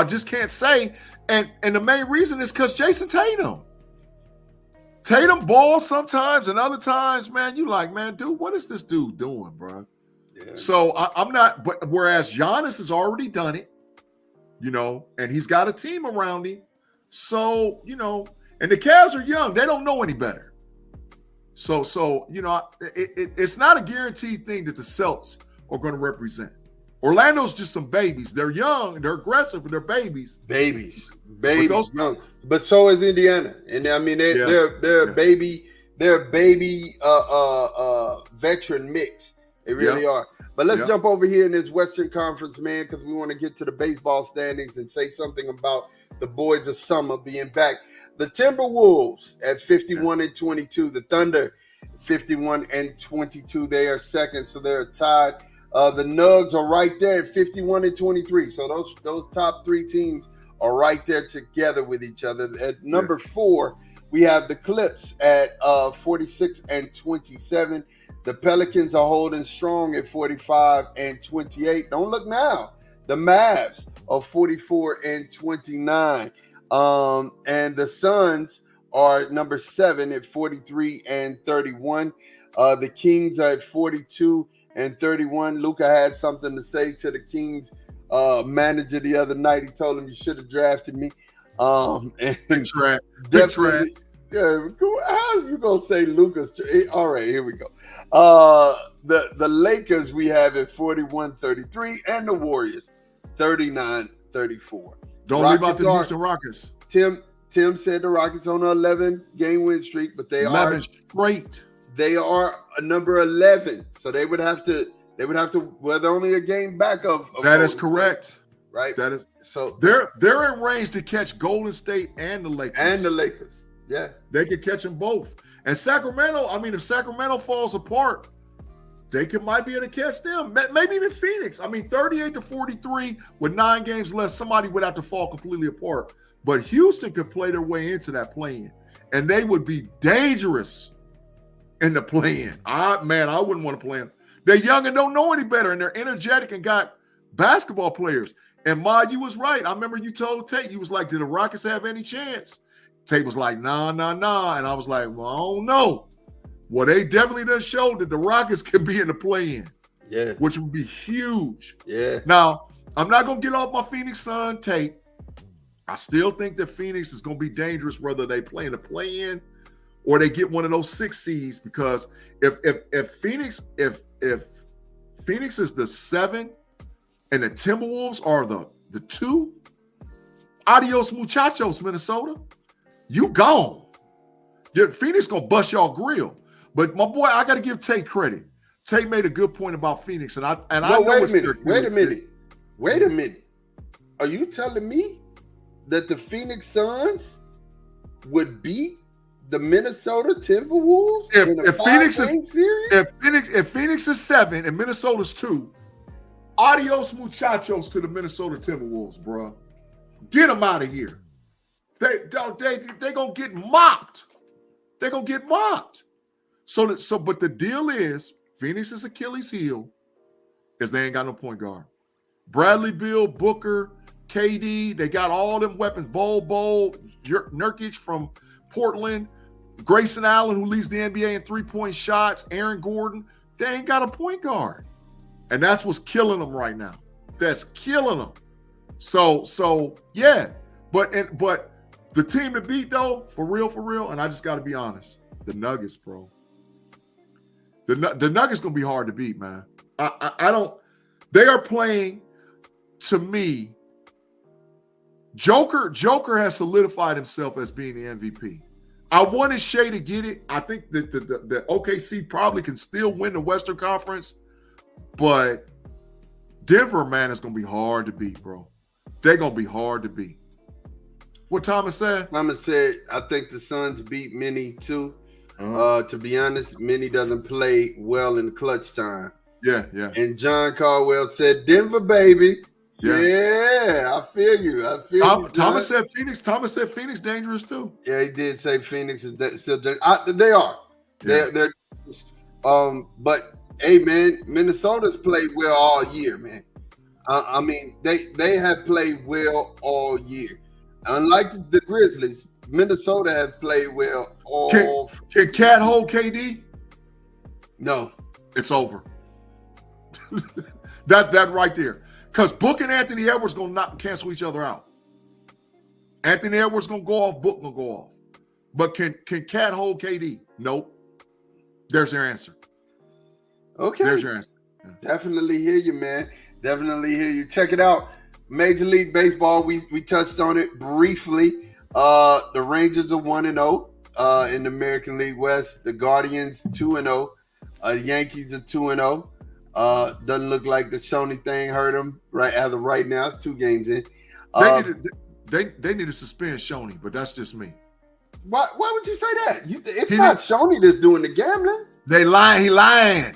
just can't say. And the main reason is because Jason Tatum. Tatum balls sometimes, and other times, man, you like, man, dude, what is this dude doing, bro? Yeah. So I'm not, but whereas Giannis has already done it, and he's got a team around him. So, and the Cavs are young. They don't know any better. So it's not a guaranteed thing that the Celtics are going to represent. Orlando's just some babies. They're young, they're aggressive, but they're babies. Babies, young. But so is Indiana. And I mean, they're a baby veteran mix. They really are. But let's jump over here in this Western Conference, man, because we want to get to the baseball standings and say something about the boys of summer being back. The Timberwolves at 51-22. The Thunder 51-22. They are second, so they're tied. The Nugs are right there at 51-23. So those top 3 teams are right there together with each other. At number 4, we have the Clips at 46-27. The Pelicans are holding strong at 45-28. Don't look now. The Mavs are 44-29. And the Suns are number 7 at 43-31. The Kings are at 42-31. Luka had something to say to the Kings manager the other night. He told him, you should have drafted me. And Big track. Yeah, how are you gonna say Luka's? All right, here we go. The Lakers we have at 41-33, and the Warriors 39-34. Don't leave out the Houston Rockets. Tim said the Rockets on an 11-game win streak, but they 11 straight. They are a number 11, so they would have to. Well, they're only a game back of that is correct. State, right? That is so. They're in range to catch Golden State and the Lakers. Yeah, they could catch them both. And Sacramento, I mean, if Sacramento falls apart, might be able to catch them. Maybe even Phoenix. I mean, 38-43 with 9 games left, somebody would have to fall completely apart. But Houston could play their way into that play-in, and they would be dangerous in the play-in. I wouldn't want to play them. They're young and don't know any better, and they're energetic and got basketball players. And Ma, you was right. I remember you told Tate, you was like, did the Rockets have any chance? Tate was like, nah. And I was like, well, I don't know. Well, they definitely done showed that the Rockets can be in the play-in. Yeah. Which would be huge. Yeah. Now, I'm not going to get off my Phoenix Sun Tate. I still think that Phoenix is going to be dangerous whether they play in the play-in or they get one of those 6 seeds, because if Phoenix is the 7 and the Timberwolves are the 2, adios muchachos, Minnesota. You gone. Phoenix gonna bust y'all grill. But my boy, I gotta give Tate credit. Tate made a good point about Phoenix, I know. Wait a minute. Are you telling me that the Phoenix Suns would beat the Minnesota Timberwolves in a 5-game series? If Phoenix is 7 and Minnesota's 2, adios muchachos to the Minnesota Timberwolves, bro. Get them out of here. They gonna get mopped. They're gonna get mopped. But the deal is, Phoenix's Achilles heel is they ain't got no point guard. Bradley Beal, Booker, KD, they got all them weapons. Bol, Nurkic from Portland, Grayson Allen, who leads the NBA in 3-point shots, Aaron Gordon. They ain't got a point guard. And that's what's killing them right now. That's killing them. So yeah. But the team to beat, though, for real, and I just got to be honest, the Nuggets, bro. The Nuggets going to be hard to beat, man. I don't – they are playing, to me, Joker has solidified himself as being the MVP. I wanted Shea to get it. I think that the OKC probably can still win the Western Conference, but Denver, man, is going to be hard to beat, bro. They're going to be hard to beat. What Thomas said? Thomas said, I think the Suns beat Minnie too. To be honest, Minnie doesn't play well in clutch time. Yeah. And John Caldwell said, Denver, baby. Yeah, I feel you. Thomas said Phoenix. Thomas said Phoenix dangerous too. Yeah, he did say Phoenix is still dangerous. They are. Yeah. They're but hey, man, Minnesota's played well all year, man. I mean, they have played well all year. Unlike the Grizzlies, Minnesota has played well all. Can Cat hold KD? No, it's over. that right there, because Book and Anthony Edwards gonna not cancel each other out. Anthony Edwards gonna go off. Book gonna go off. But can Cat hold KD? Nope. There's your answer. Okay. There's your answer. Yeah. Definitely hear you, man. Definitely hear you. Check it out. Major League Baseball, we touched on it briefly. The Rangers are 1-0 in the American League West. The Guardians 2-0. The Yankees are 2-0. Doesn't look like the Shoney thing hurt them right as of right now. It's 2 games in. They need to suspend Shoney, but that's just me. Why would you say that? It's not Shoney that's doing the gambling. They lying. He lying.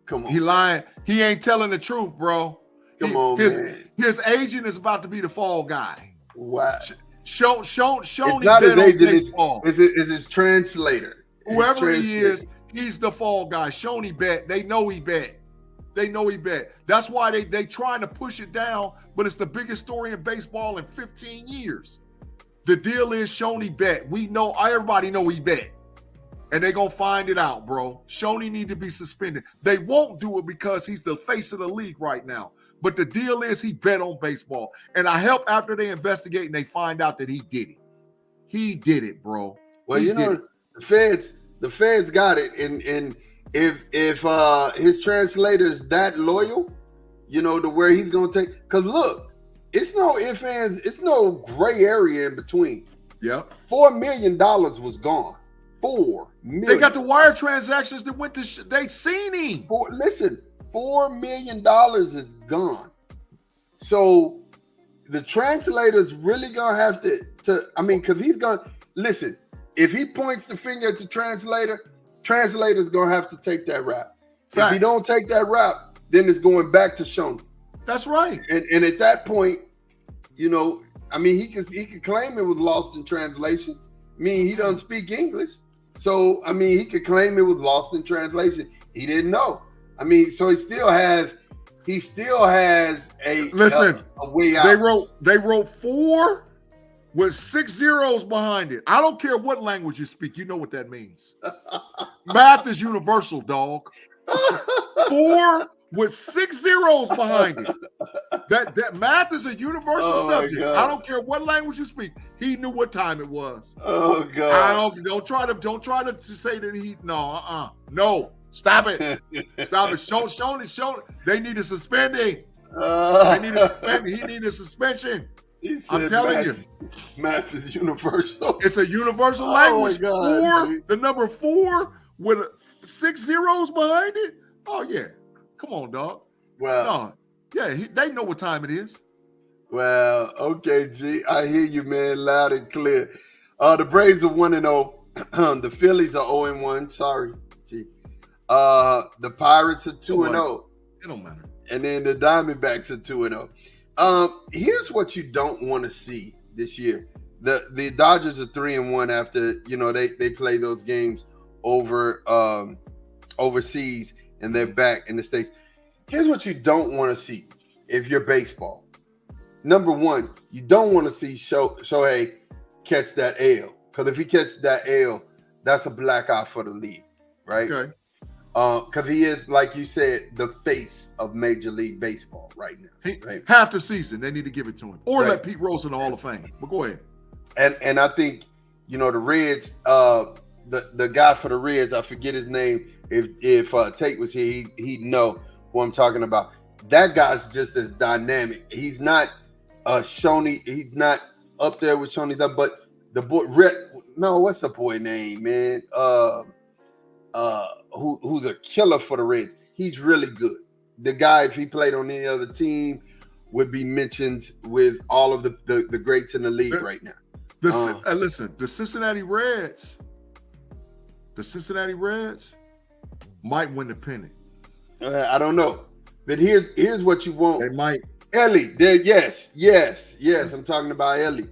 Come on. He lying. He ain't telling the truth, bro. Come on, man. His agent is about to be the fall guy. Wow. Shoney it's not his agent. It's his translator. Whoever he is, he's the fall guy. Shoney bet. They know he bet. That's why they trying to push it down, but it's the biggest story in baseball in 15 years. The deal is Shoney bet. We know, everybody know he bet. and they're going to find it out, bro. Shoney need to be suspended. They won't do it because he's the face of the league right now. But the deal is he bet on baseball. And I help after they investigate and they find out that he did it. He did it, bro. Well, the feds got it. And if his translator is that loyal, to where he's going to take, because look, it's no ifs, ands, it's no gray area in between. Yep. $4 million was gone. $4 million. They got the wire transactions that went to, they seen him. Listen, $4 million is gone. So the translator's really gonna have because he's gonna listen. If he points the finger at the translator's gonna have to take that rap. Facts. If he don't take that rap, then it's going back to Shoney. That's right. And at that point, he could claim it was lost in translation. He doesn't speak English. So, he could claim it was lost in translation. He didn't know. So he still has a way out. They wrote 4 with 6 zeros behind it. I don't care what language you speak. You know what that means. Math is universal, dog. 4 with 6 zeros behind it. That math is a universal subject. I don't care what language you speak. He knew what time it was. Oh God! Don't try to say that no. Stop it. Stop it. Show. They need to suspend him. He need a suspension. I'm telling you. Math is universal. It's a universal language. Oh my God, the number 4 with 6 zeros behind it. Oh, yeah. Come on, dog. Well, they know what time it is. Well, okay, G. I hear you, man, loud and clear. The Braves are 1-0. The Phillies are 0-1. Sorry, G. The Pirates are 2-0. It don't matter. And then the Diamondbacks are 2-0. Here's what you don't want to see this year. The Dodgers are 3-1 after they play those games over overseas and they're back in the States. Here's what you don't want to see if you're baseball. Number one, you don't want to see Shohei catch that L, because if he catches that L, that's a black eye for the league, right? Okay. Because he is, like you said, the face of Major League Baseball right now. Right? Half the season, they need to give it to him, or right. let Pete Rose in the Hall of Fame. But go ahead. And I think the Reds, the guy for the Reds, I forget his name. If Tate was here, he'd know who I'm talking about. That guy's just as dynamic. He's not Shoney. He's not up there with Shoney. But the boy, what's the boy name, man? Who's a killer for the Reds? He's really good. The guy, if he played on any other team, would be mentioned with all of the greats in the league right now. Listen, the Cincinnati Reds might win the pennant. I don't know, but here's what you want. They might. Ellie, yes. I'm talking about Ellie.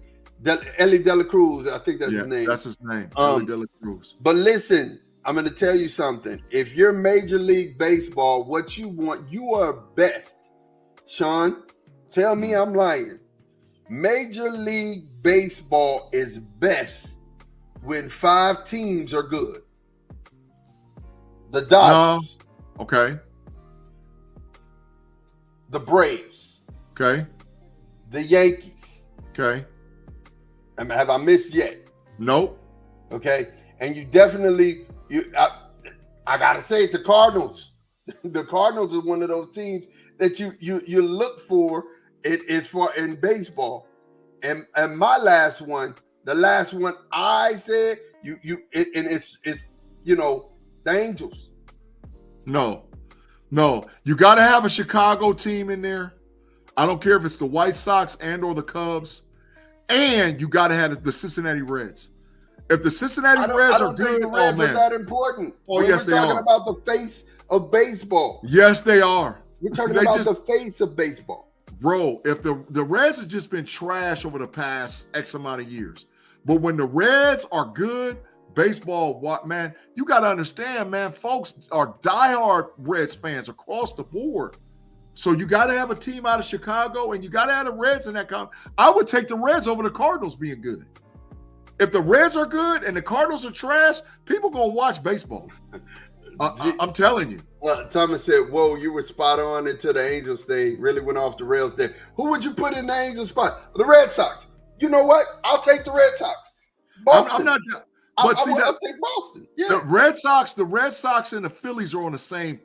Ellie De La Cruz, I think that's his name. That's his name, Ellie De La Cruz. But listen, I'm going to tell you something. If you're Major League Baseball, what you want, you are best. Sean, tell me I'm lying. Major League Baseball is best when 5 teams are good. The Dodgers. No. Okay. The Braves. Okay. The Yankees. Okay. Have I missed yet? Nope. Okay. And you definitely, I got to say, the Cardinals. The Cardinals are one of those teams that you look for in baseball. And my last one, the last one I said, it's the Angels. No. You got to have a Chicago team in there. I don't care if it's the White Sox and or the Cubs. And you got to have the Cincinnati Reds. If the Cincinnati Reds are good, the Reds are that important. Yes, they are. We're talking about the face of baseball. Yes, they are. We're talking about the face of baseball. Bro, if the Reds have just been trash over the past X amount of years. But when the Reds are good, baseball, man, you got to understand, man, folks are diehard Reds fans across the board. So you got to have a team out of Chicago, and you got to have the Reds in that I would take the Reds over the Cardinals being good. If the Reds are good and the Cardinals are trash, people gonna watch baseball. I'm telling you. Well, Thomas said, "Whoa, you were spot on until the Angels thing really went off the rails there." Who would you put in the Angels spot? The Red Sox. You know what? I'll take the Red Sox. Boston. I'm not. But I'll take Boston. Yeah. The Red Sox and the Phillies are on the same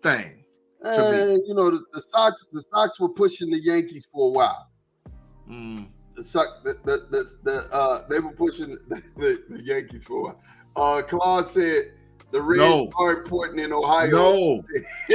thing. You know, the Sox were pushing the Yankees for a while. They were pushing the Yankees for a while. Claude said the Reds are important in Ohio. No,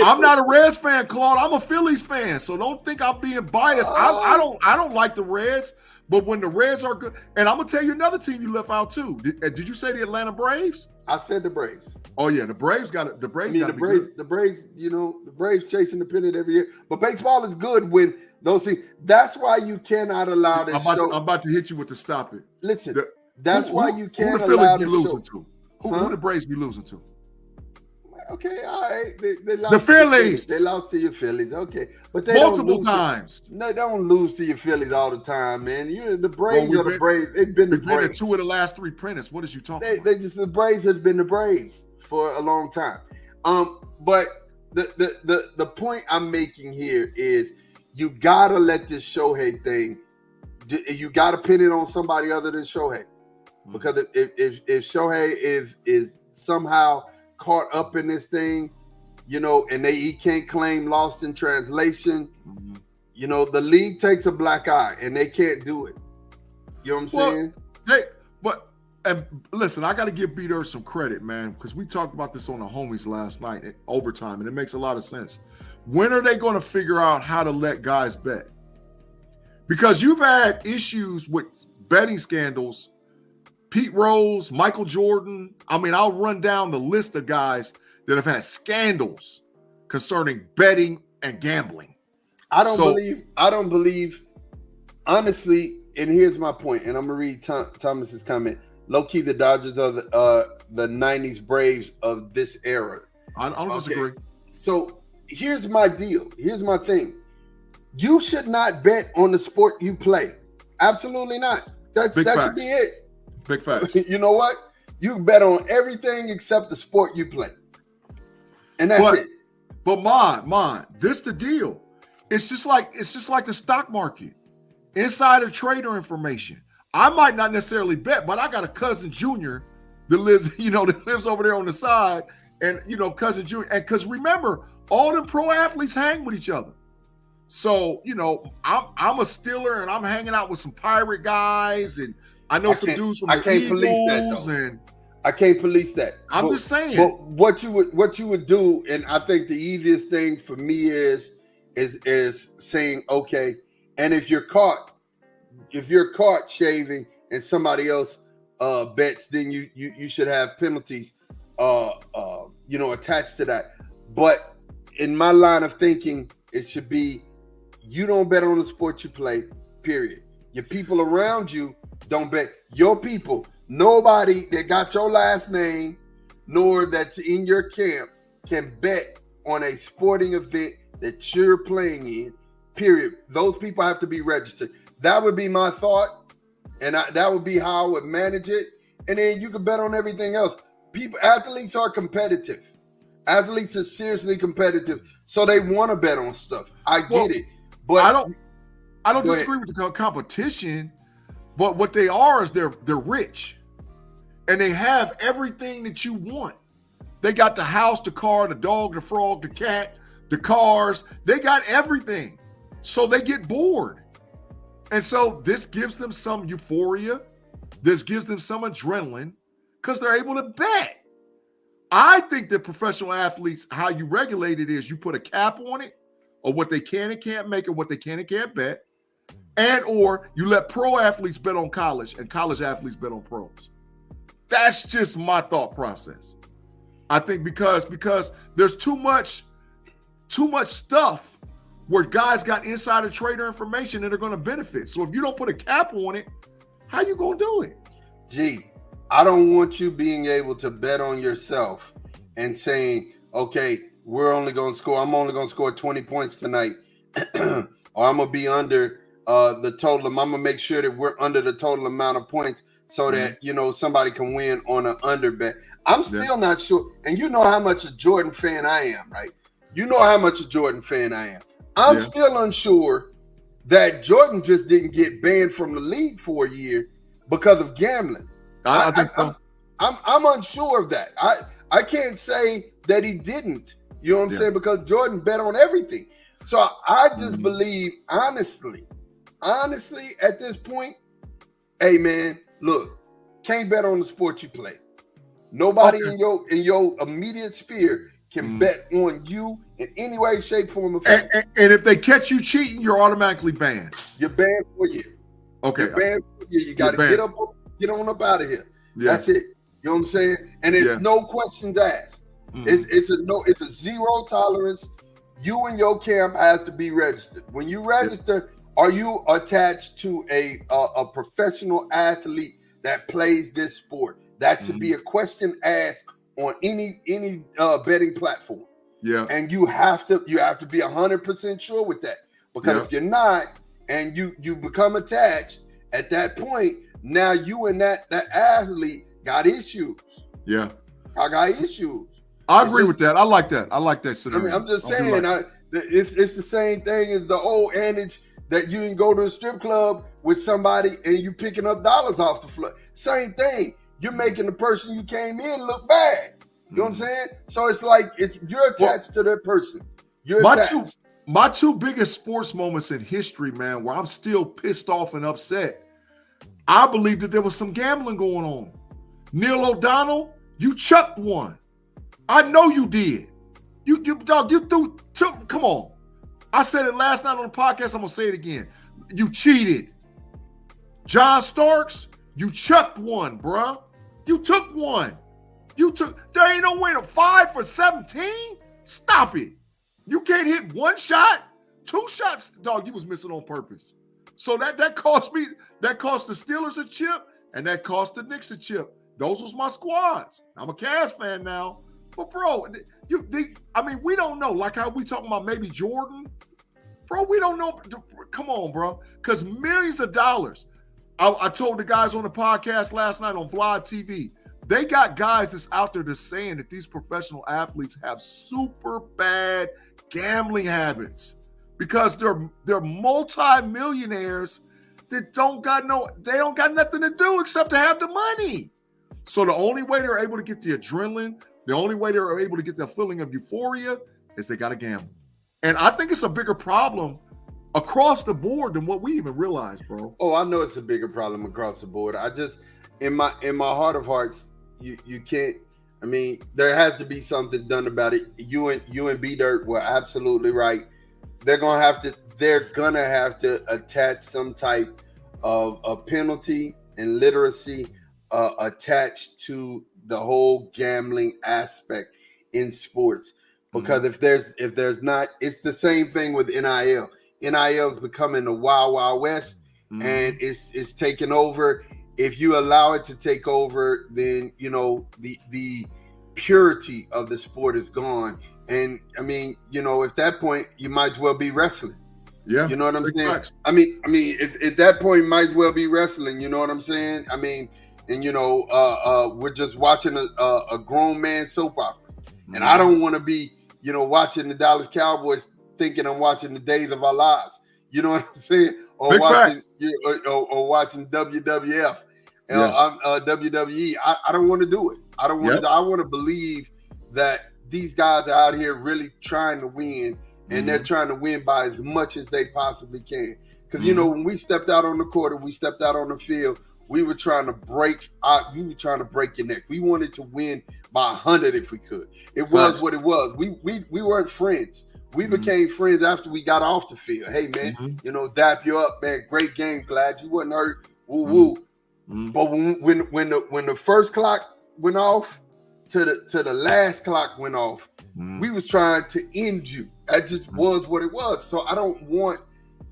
I'm not a Reds fan, Claude. I'm a Phillies fan, so don't think I'm being biased. I don't like the Reds, but when the Reds are good, and I'm gonna tell you another team you left out too. Did you say the Atlanta Braves? I said the Braves. Oh yeah, the Braves got it. The Braves got to be good. The Braves, you know, the Braves chasing the pennant every year. But baseball is good when those things. That's why you cannot allow this show. I'm about to hit you with the stop it. Listen, that's why you can't allow allow this this losing show. to. Who the Braves be losing to? Okay, all right. They lost the Phillies. They lost to your Phillies. Okay, but they multiple times. They don't lose to your Phillies all the time, man. You the Braves are the Braves. They've been the Braves. In 2 of the last 3 pennants. What is you talking about? They just the Braves have been the Braves for a long time. But the point I'm making here is you gotta let this Shohei thing. You gotta pin it on somebody other than Shohei, because if Shohei is somehow caught up in this thing, you know, and he can't claim lost in translation. You know, the league takes a black eye and they can't do it. You know what I'm saying? And listen, I got to give B-Dirt some credit, man, because we talked about this on the homies last night at overtime, and it makes a lot of sense. When are they going to figure out how to let guys bet? Because you've had issues with betting scandals. Pete Rose, Michael Jordan. I mean, I'll run down the list of guys that have had scandals concerning betting and gambling. I don't believe, honestly, and here's my point, and I'm going to read Thomas's comment. Low-key, the Dodgers are the 90s Braves of this era. I don't disagree. So here's my deal. Here's my thing. You should not bet on the sport you play. Absolutely not. That should be it. Big facts. You know what? You bet on everything except the sport you play. And that's it. But mine, this the deal. It's just like the stock market. Insider trader information. I might not necessarily bet, but I got a cousin Junior that lives over there on the side, and cousin Junior. And because remember, all the pro athletes hang with each other. So I'm a Steeler, and I'm hanging out with some Pirate guys, and I know some dudes from the Eagles, and I can't police that. I'm just saying. But what you would do, and I think the easiest thing for me is saying, okay, and if you're caught shaving and somebody else bets, then you should have penalties attached to that. But in my line of thinking, it should be you don't bet on the sport you play, period. Your people around you don't bet. Your people, nobody that got your last name nor that's in your camp can bet on a sporting event that you're playing in, period. Those people have to be registered. That would be my thought, and that would be how I would manage it. And then you can bet on everything else. Athletes are competitive. Athletes are seriously competitive, so they want to bet on stuff. I get it, but I don't disagree with the competition. But what they are is they're rich, and they have everything that you want. They got the house, the car, the dog, the frog, the cat, the cars. They got everything, so they get bored. And so this gives them some euphoria. This gives them some adrenaline because they're able to bet. I think that professional athletes, how you regulate it is you put a cap on it or what they can and can't make or what they can and can't bet. And or you let pro athletes bet on college and college athletes bet on pros. That's just my thought process. I think because there's too much stuff where guys got insider trader information that are going to benefit. So if you don't put a cap on it, how you going to do it? Gee, I don't want you being able to bet on yourself and saying, okay, I'm only going to score 20 points tonight, or I'm going to be under the total. I'm gonna make sure that we're under the total amount of points so that somebody can win on an under bet. I'm still not sure, and you know how much a Jordan fan I am, right? You know how much a Jordan fan I am. I'm still unsure that Jordan just didn't get banned from the league for a year because of gambling. I think so. I'm unsure of that. I can't say that he didn't. You know what I'm saying? Because Jordan bet on everything. So I just believe, honestly, at this point, hey man, look, can't bet on the sport you play. Nobody in your immediate sphere can bet on you in any way, shape, form, or fashion. And if they catch you cheating, you're automatically banned. You're banned for a year. Okay. You're banned for a year. You got to get on up out of here. Yeah. That's it. You know what I'm saying? And it's no questions asked. It's a zero tolerance. You and your camp has to be registered. When you register, are you attached to a professional athlete that plays this sport? That should be a question asked on any betting platform. Yeah. And you have to be 100% sure with that. Because if you're not, and you become attached at that point, now you and that athlete got issues. Yeah. I got issues. I agree with that. I like that scenario. I mean, I'm just saying, it's the same thing as the old adage that you can go to a strip club with somebody and you picking up dollars off the floor. Same thing. You're making the person you came in look bad. You know what I'm saying? So it's like you're attached to that person. My two biggest sports moments in history, man, where I'm still pissed off and upset. I believe that there was some gambling going on. Neil O'Donnell, you chucked one. I know you did. You threw two. Come on. I said it last night on the podcast. I'm gonna say it again. You cheated. John Starks, you chucked one, bruh. You took one. There ain't no way to 5 for 17. Stop it. You can't hit one shot, 2 shots. Dog, you was missing on purpose. So that cost me. That cost the Steelers a chip, and that cost the Knicks a chip. Those was my squads. I'm a Cavs fan now. But bro, we don't know. Like how we talking about maybe Jordan, bro. We don't know. Come on, bro. Because millions of dollars. I told the guys on the podcast last night on Vlad TV. They got guys that's out there that's saying that these professional athletes have super bad gambling habits because they're multi-millionaires that don't got nothing to do except to have the money. So the only way they're able to get the adrenaline, the only way they're able to get that feeling of euphoria is they got to gamble. And I think it's a bigger problem across the board than what we even realize, bro. Oh, I know it's a bigger problem across the board. I just, in my heart of hearts, you can't. I mean, there has to be something done about it. You and B Dirt were absolutely right. They're gonna have to attach some type of a penalty and literacy attached to the whole gambling aspect in sports. Because if there's not, it's the same thing with NIL. NIL is becoming the wild, wild west, and it's taking over. If you allow it to take over, then the purity of the sport is gone. And I mean, at that point, you might as well be wrestling. Yeah, you know what I'm saying. Facts. I mean, at that point, might as well be wrestling. You know what I'm saying. I mean, and we're just watching a grown man soap opera, and I don't want to be watching the Dallas Cowboys thinking I'm watching the Days of Our Lives. You know what I'm saying? Or watching WWF, WWE. I don't want to do it. I don't want to. I want to believe that these guys are out here really trying to win, and they're trying to win by as much as they possibly can. Because when we stepped out on the court and we stepped out on the field, we were trying to break your neck. We wanted to win by 100 if we could. It was what it was. We weren't friends. We became friends after we got off the field. Hey man, dap you up, man. Great game. Glad you wasn't hurt. Woo woo. But when the first clock went off to the last clock went off, we was trying to end you. That just was what it was. So I don't want,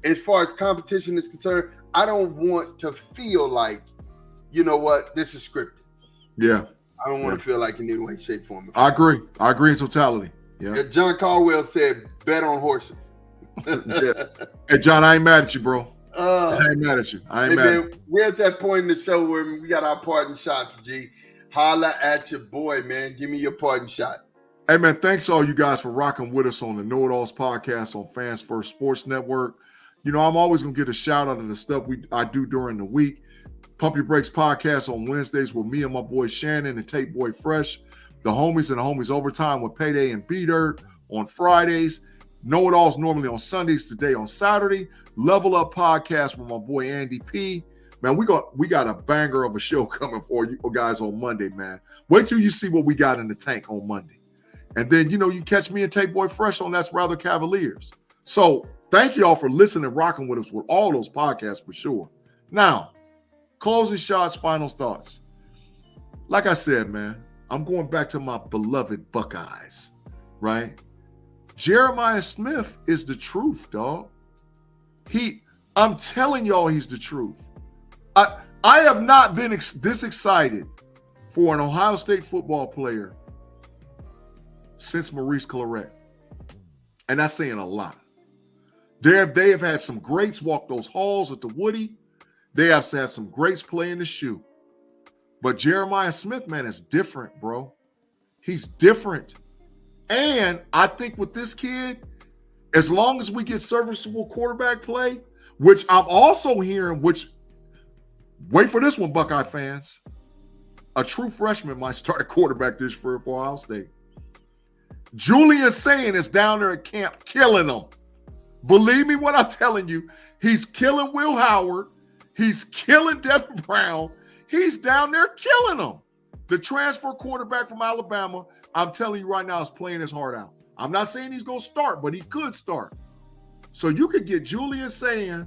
as far as competition is concerned, I don't want to feel like, this is scripted. Yeah. I don't want to feel like in any way, shape, form. I agree in totality. Yeah. John Caldwell said, bet on horses. Yeah. Hey, John, I ain't mad at you, bro. I ain't mad at you. I ain't Hey, mad man, at you. we're at that point in the show where we got our parting shots, G. Holla at your boy, man. Give me your parting shot. Hey, man, thanks all you guys for rocking with us on the KnoItAllZ podcast on Fans First Sports Network. You know, I'm always going to get a shout out of the stuff I do during the week. Pump Your Brakes podcast on Wednesdays with me and my boy Shannon and Tate Boy Fresh. The Homies and the Homies Overtime with Payday and B-Dirt on Fridays. KnoItAllZ normally on Sundays, today on Saturday. Level Up podcast with my boy Andy P. Man, we got a banger of a show coming for you guys on Monday, man. Wait till you see what we got in the tank on Monday. And then, you know, you catch me and Tate Boy Fresh on That's Rather Cavaliers. So thank you all for listening and rocking with us with all those podcasts for sure. Now, closing shots, final thoughts. Like I said, man, I'm going back to my beloved Buckeyes, right? Jeremiah Smith is the truth, dog. I'm telling y'all he's the truth. I have not been this excited for an Ohio State football player since Maurice Claret. And that's saying a lot. They have had some greats walk those halls at the Woody. They have had some greats play in the shoe. But Jeremiah Smith, man, is different, bro. He's different. And I think with this kid, as long as we get serviceable quarterback play, which I'm also hearing, wait for this one, Buckeye fans, a true freshman might start a quarterback this year for Ohio State. Julian Sayin is down there at camp killing them. Believe me when I'm telling you, he's killing Will Howard. He's killing Devin Brown. He's down there killing them. The transfer quarterback from Alabama, I'm telling you right now, is playing his heart out. I'm not saying he's going to start, but he could start. So you could get Julian Sayin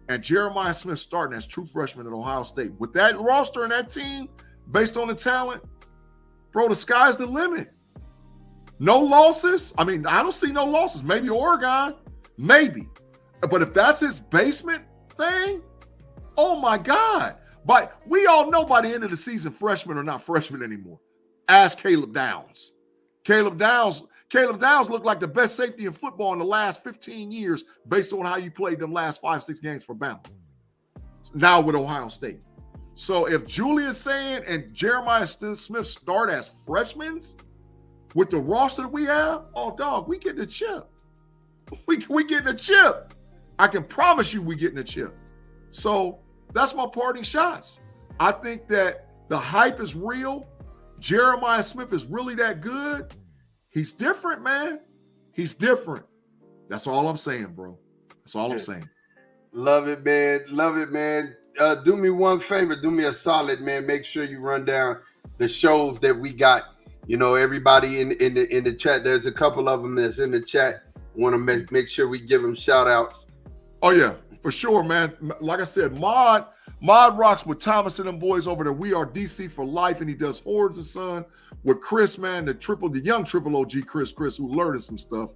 and Jeremiah Smith starting as true freshmen at Ohio State. With that roster and that team, based on the talent, bro, the sky's the limit. No losses. I mean, I don't see no losses. Maybe Oregon. Maybe. But if that's his basement thing, oh my God. But we all know by the end of the season, freshmen are not freshmen anymore. Ask Caleb Downs. Caleb Downs looked like the best safety in football in the last 15 years based on how you played them last 5-6 games for Bama. Now with Ohio State. So if Julian Sayin and Jeremiah Smith start as freshmen with the roster that we have, oh, dog, we getting a chip. We getting a chip. I can promise you we getting a chip. So that's my parting shots. I think that the hype is real. Jeremiah Smith is really that good. He's different, man. He's different. That's all I'm saying, bro. That's all I'm saying. Love it, man. Love it, man. Do me one favor. Do me a solid, man. Make sure you run down the shows that we got. You know, everybody in the chat. There's a couple of them that's in the chat. Want to make sure we give them shout outs. Oh yeah, for sure, man. Like I said, Mod rocks with Thomas and them boys over there. We are DC for life, and he does Hordes of Sun with Chris, man, the young triple OG Chris, who learned some stuff.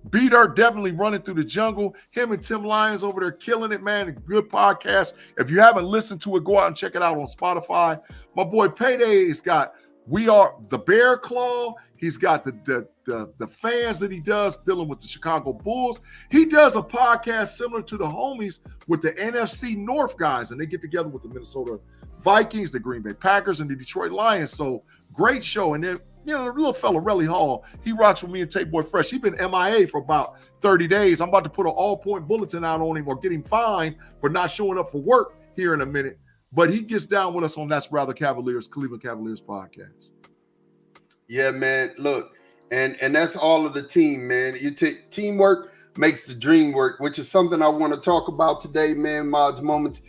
B-Dirt definitely running through the jungle. Him and Tim Lyons over there killing it, man. Good podcast. If you haven't listened to it, go out and check it out on Spotify. My boy Payday has got We Are the Bear Claw. He's got the fans that he does dealing with the Chicago Bulls. He does a podcast similar to the Homies with the NFC North guys, and they get together with the Minnesota Vikings, the Green Bay Packers, and the Detroit Lions. So great show. And then, you know, the little fella, Relly Hall, he rocks with me and Tate Boy Fresh. He's been MIA for about 30 days. I'm about to put an all-point bulletin out on him or get him fined for not showing up for work here in a minute. But he gets down with us on That's Rather Cavaliers, Cleveland Cavaliers podcast. Yeah, man. Look, and that's all of the team, man. Teamwork makes the dream work, which is something I want to talk about today, man. Mods Moments.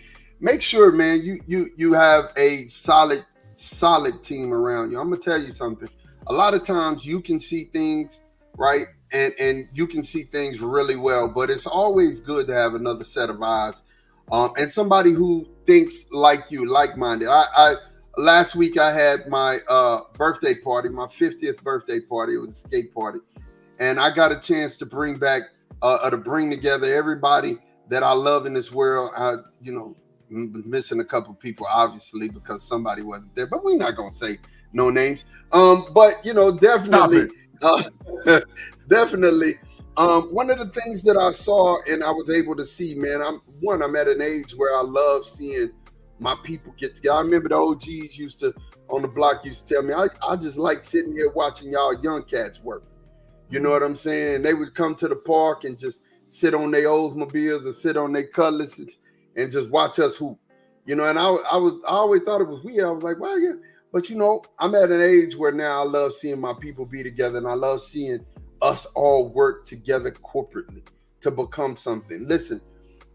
Make sure, man, you have a solid team around you. I'm gonna tell you something. A lot of times you can see things, right? And you can see things really well, but it's always good to have another set of eyes. And somebody who thinks like you, like-minded. I last week I had my birthday party, my 50th birthday party. It was a skate party, and I got a chance to bring together everybody that I love in this world. Missing a couple people, obviously, because somebody wasn't there, but we're not gonna say no names. But definitely, definitely. One of the things that I saw and I was able to see, man, I'm at an age where I love seeing my people get together. I remember the OGs used to on the block used to tell me, I just like sitting here watching y'all young cats work. You know what I'm saying? They would come to the park and just sit on their Oldsmobiles or sit on their Cutlasses and just watch us hoop. You know, and I always thought it was weird. I was like, well, yeah. But, you know, I'm at an age where now I love seeing my people be together, and I love seeing us all work together corporately to become something. Listen,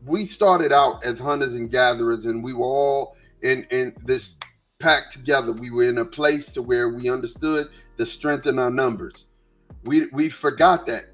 we started out as hunters and gatherers, and we were all in this pack together. We were in a place to where we understood the strength in our numbers. We forgot that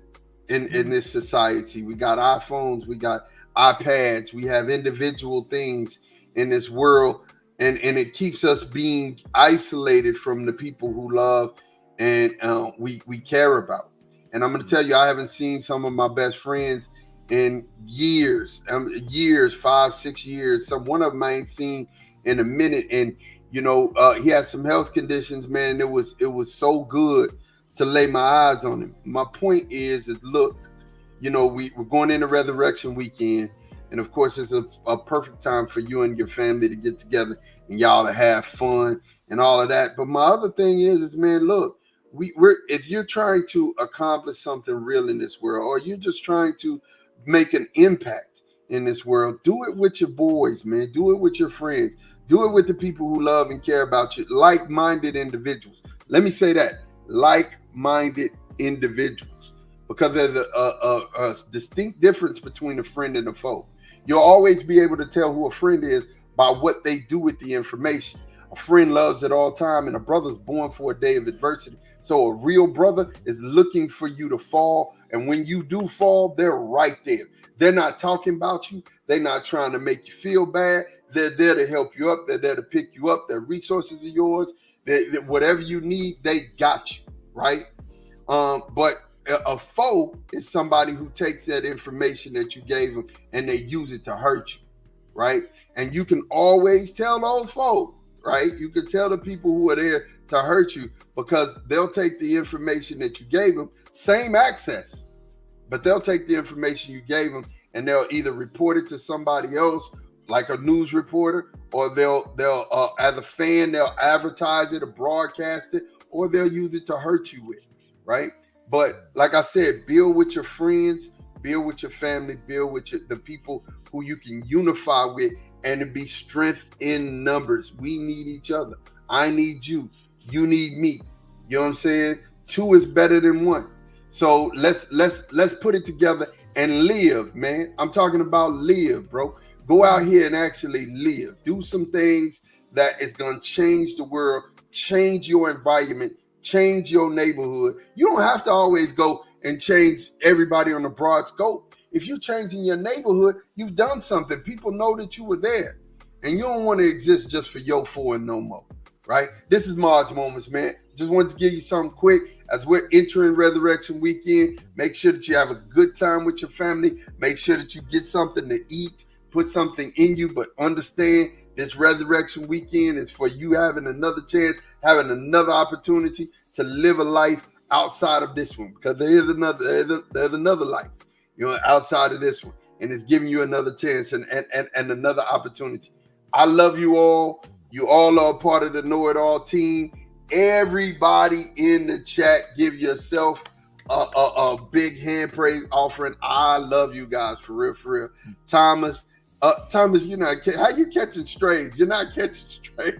in this society. We got iPhones, we got iPads, we have individual things in this world, and it keeps us being isolated from the people who love and we care about. And I'm going to tell you, I haven't seen some of my best friends in years, 5, 6 years. One of them I ain't seen in a minute. And, you know, he had some health conditions, man. It was so good to lay my eyes on him. My point is look, you know, we're going into Resurrection Weekend. And of course, it's a perfect time for you and your family to get together and y'all to have fun and all of that. But my other thing is man, look, if you're trying to accomplish something real in this world, or you're just trying to make an impact in this world, do it with your boys, man. Do it with your friends. Do it with the people who love and care about you, like-minded individuals. Let me say that, like-minded individuals, because there's a distinct difference between a friend and a foe. You'll always be able to tell who a friend is by what they do with the information. A friend loves at all time, and a brother's born for a day of adversity. So a real brother is looking for you to fall. And when you do fall, they're right there. They're not talking about you. They're not trying to make you feel bad. They're there to help you up. They're there to pick you up. Their resources are yours. Whatever you need, they got you, right? But a foe is somebody who takes that information that you gave them and they use it to hurt you, right? And you can always tell those foes, right? You can tell the people who are there to hurt you, because they'll take the information that you gave them, same access, but they'll take the information you gave them and they'll either report it to somebody else, like a news reporter, or they'll as a fan, they'll advertise it or broadcast it, or they'll use it to hurt you with, right? But like I said, build with your friends, build with your family, build with the people who you can unify with, and to be strength in numbers. We need each other. I need you. You need me. You know what I'm saying? 2 is better than 1. So let's put it together and live, man. I'm talking about live, bro. Go out here and actually live. Do some things that is going to change the world, change your environment, change your neighborhood. You don't have to always go and change everybody on a broad scope. If you're changing your neighborhood, you've done something. People know that you were there, and you don't want to exist just for your 4 and no more, right? This is Marge Moments, man. Just wanted to give you something quick as we're entering Resurrection Weekend. Make sure that you have a good time with your family. Make sure that you get something to eat, put something in you, but understand this Resurrection Weekend is for you having another chance, having another opportunity to live a life outside of this one, because there's another life, you know, outside of this one, and it's giving you another chance and another opportunity. I love you all. You all are a part of the KnoItAllZ team. Everybody in the chat, give yourself a big hand praise offering. I love you guys, for real, for real. Thomas, you're not, how you catching strays? You're not catching strays.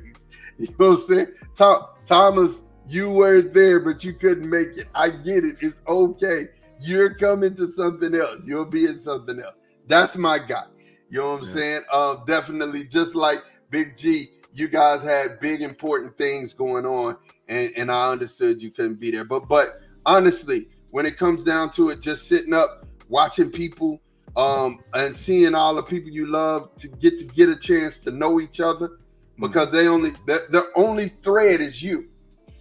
You know what I'm saying? Thomas, you were there, but you couldn't make it. I get it. It's okay. You're coming to something else. You'll be in something else. That's my guy. You know what I'm saying? Definitely, just like Big G, you guys had big, important things going on, and I understood you couldn't be there. But honestly, when it comes down to it, just sitting up, watching people, and seeing all the people you love to get a chance to know each other, because their only thread is you.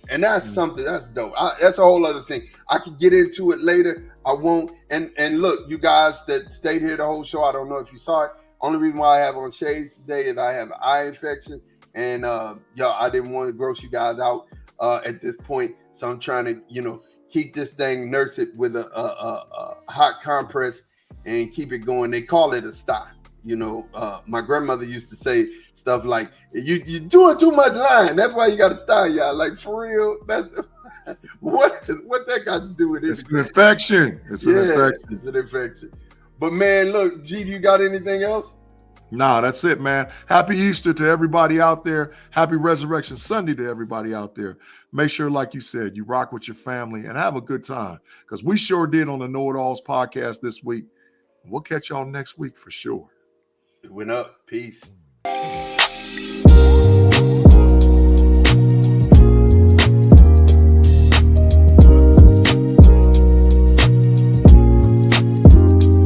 And that's something that's dope. That's a whole other thing. I could get into it later. I won't. And look, you guys that stayed here the whole show, I don't know if you saw it. Only reason why I have on shades today is I have an eye infection, and I didn't want to gross you guys out at this point. So I'm trying to, keep this thing, nurse it with a hot compress and keep it going. They call it a stop. You know, my grandmother used to say stuff like, you're doing too much line. That's why you got to stop, y'all. Like, for real, that's what that got to do with it? It's an infection. It's an infection. It's an infection. But man, look, G, do you got anything else? Nah, that's it, man. Happy Easter to everybody out there. Happy Resurrection Sunday to everybody out there. Make sure, like you said, you rock with your family and have a good time, because we sure did on the KnoItAllZ podcast this week. We'll catch y'all next week for sure. It went up. Peace.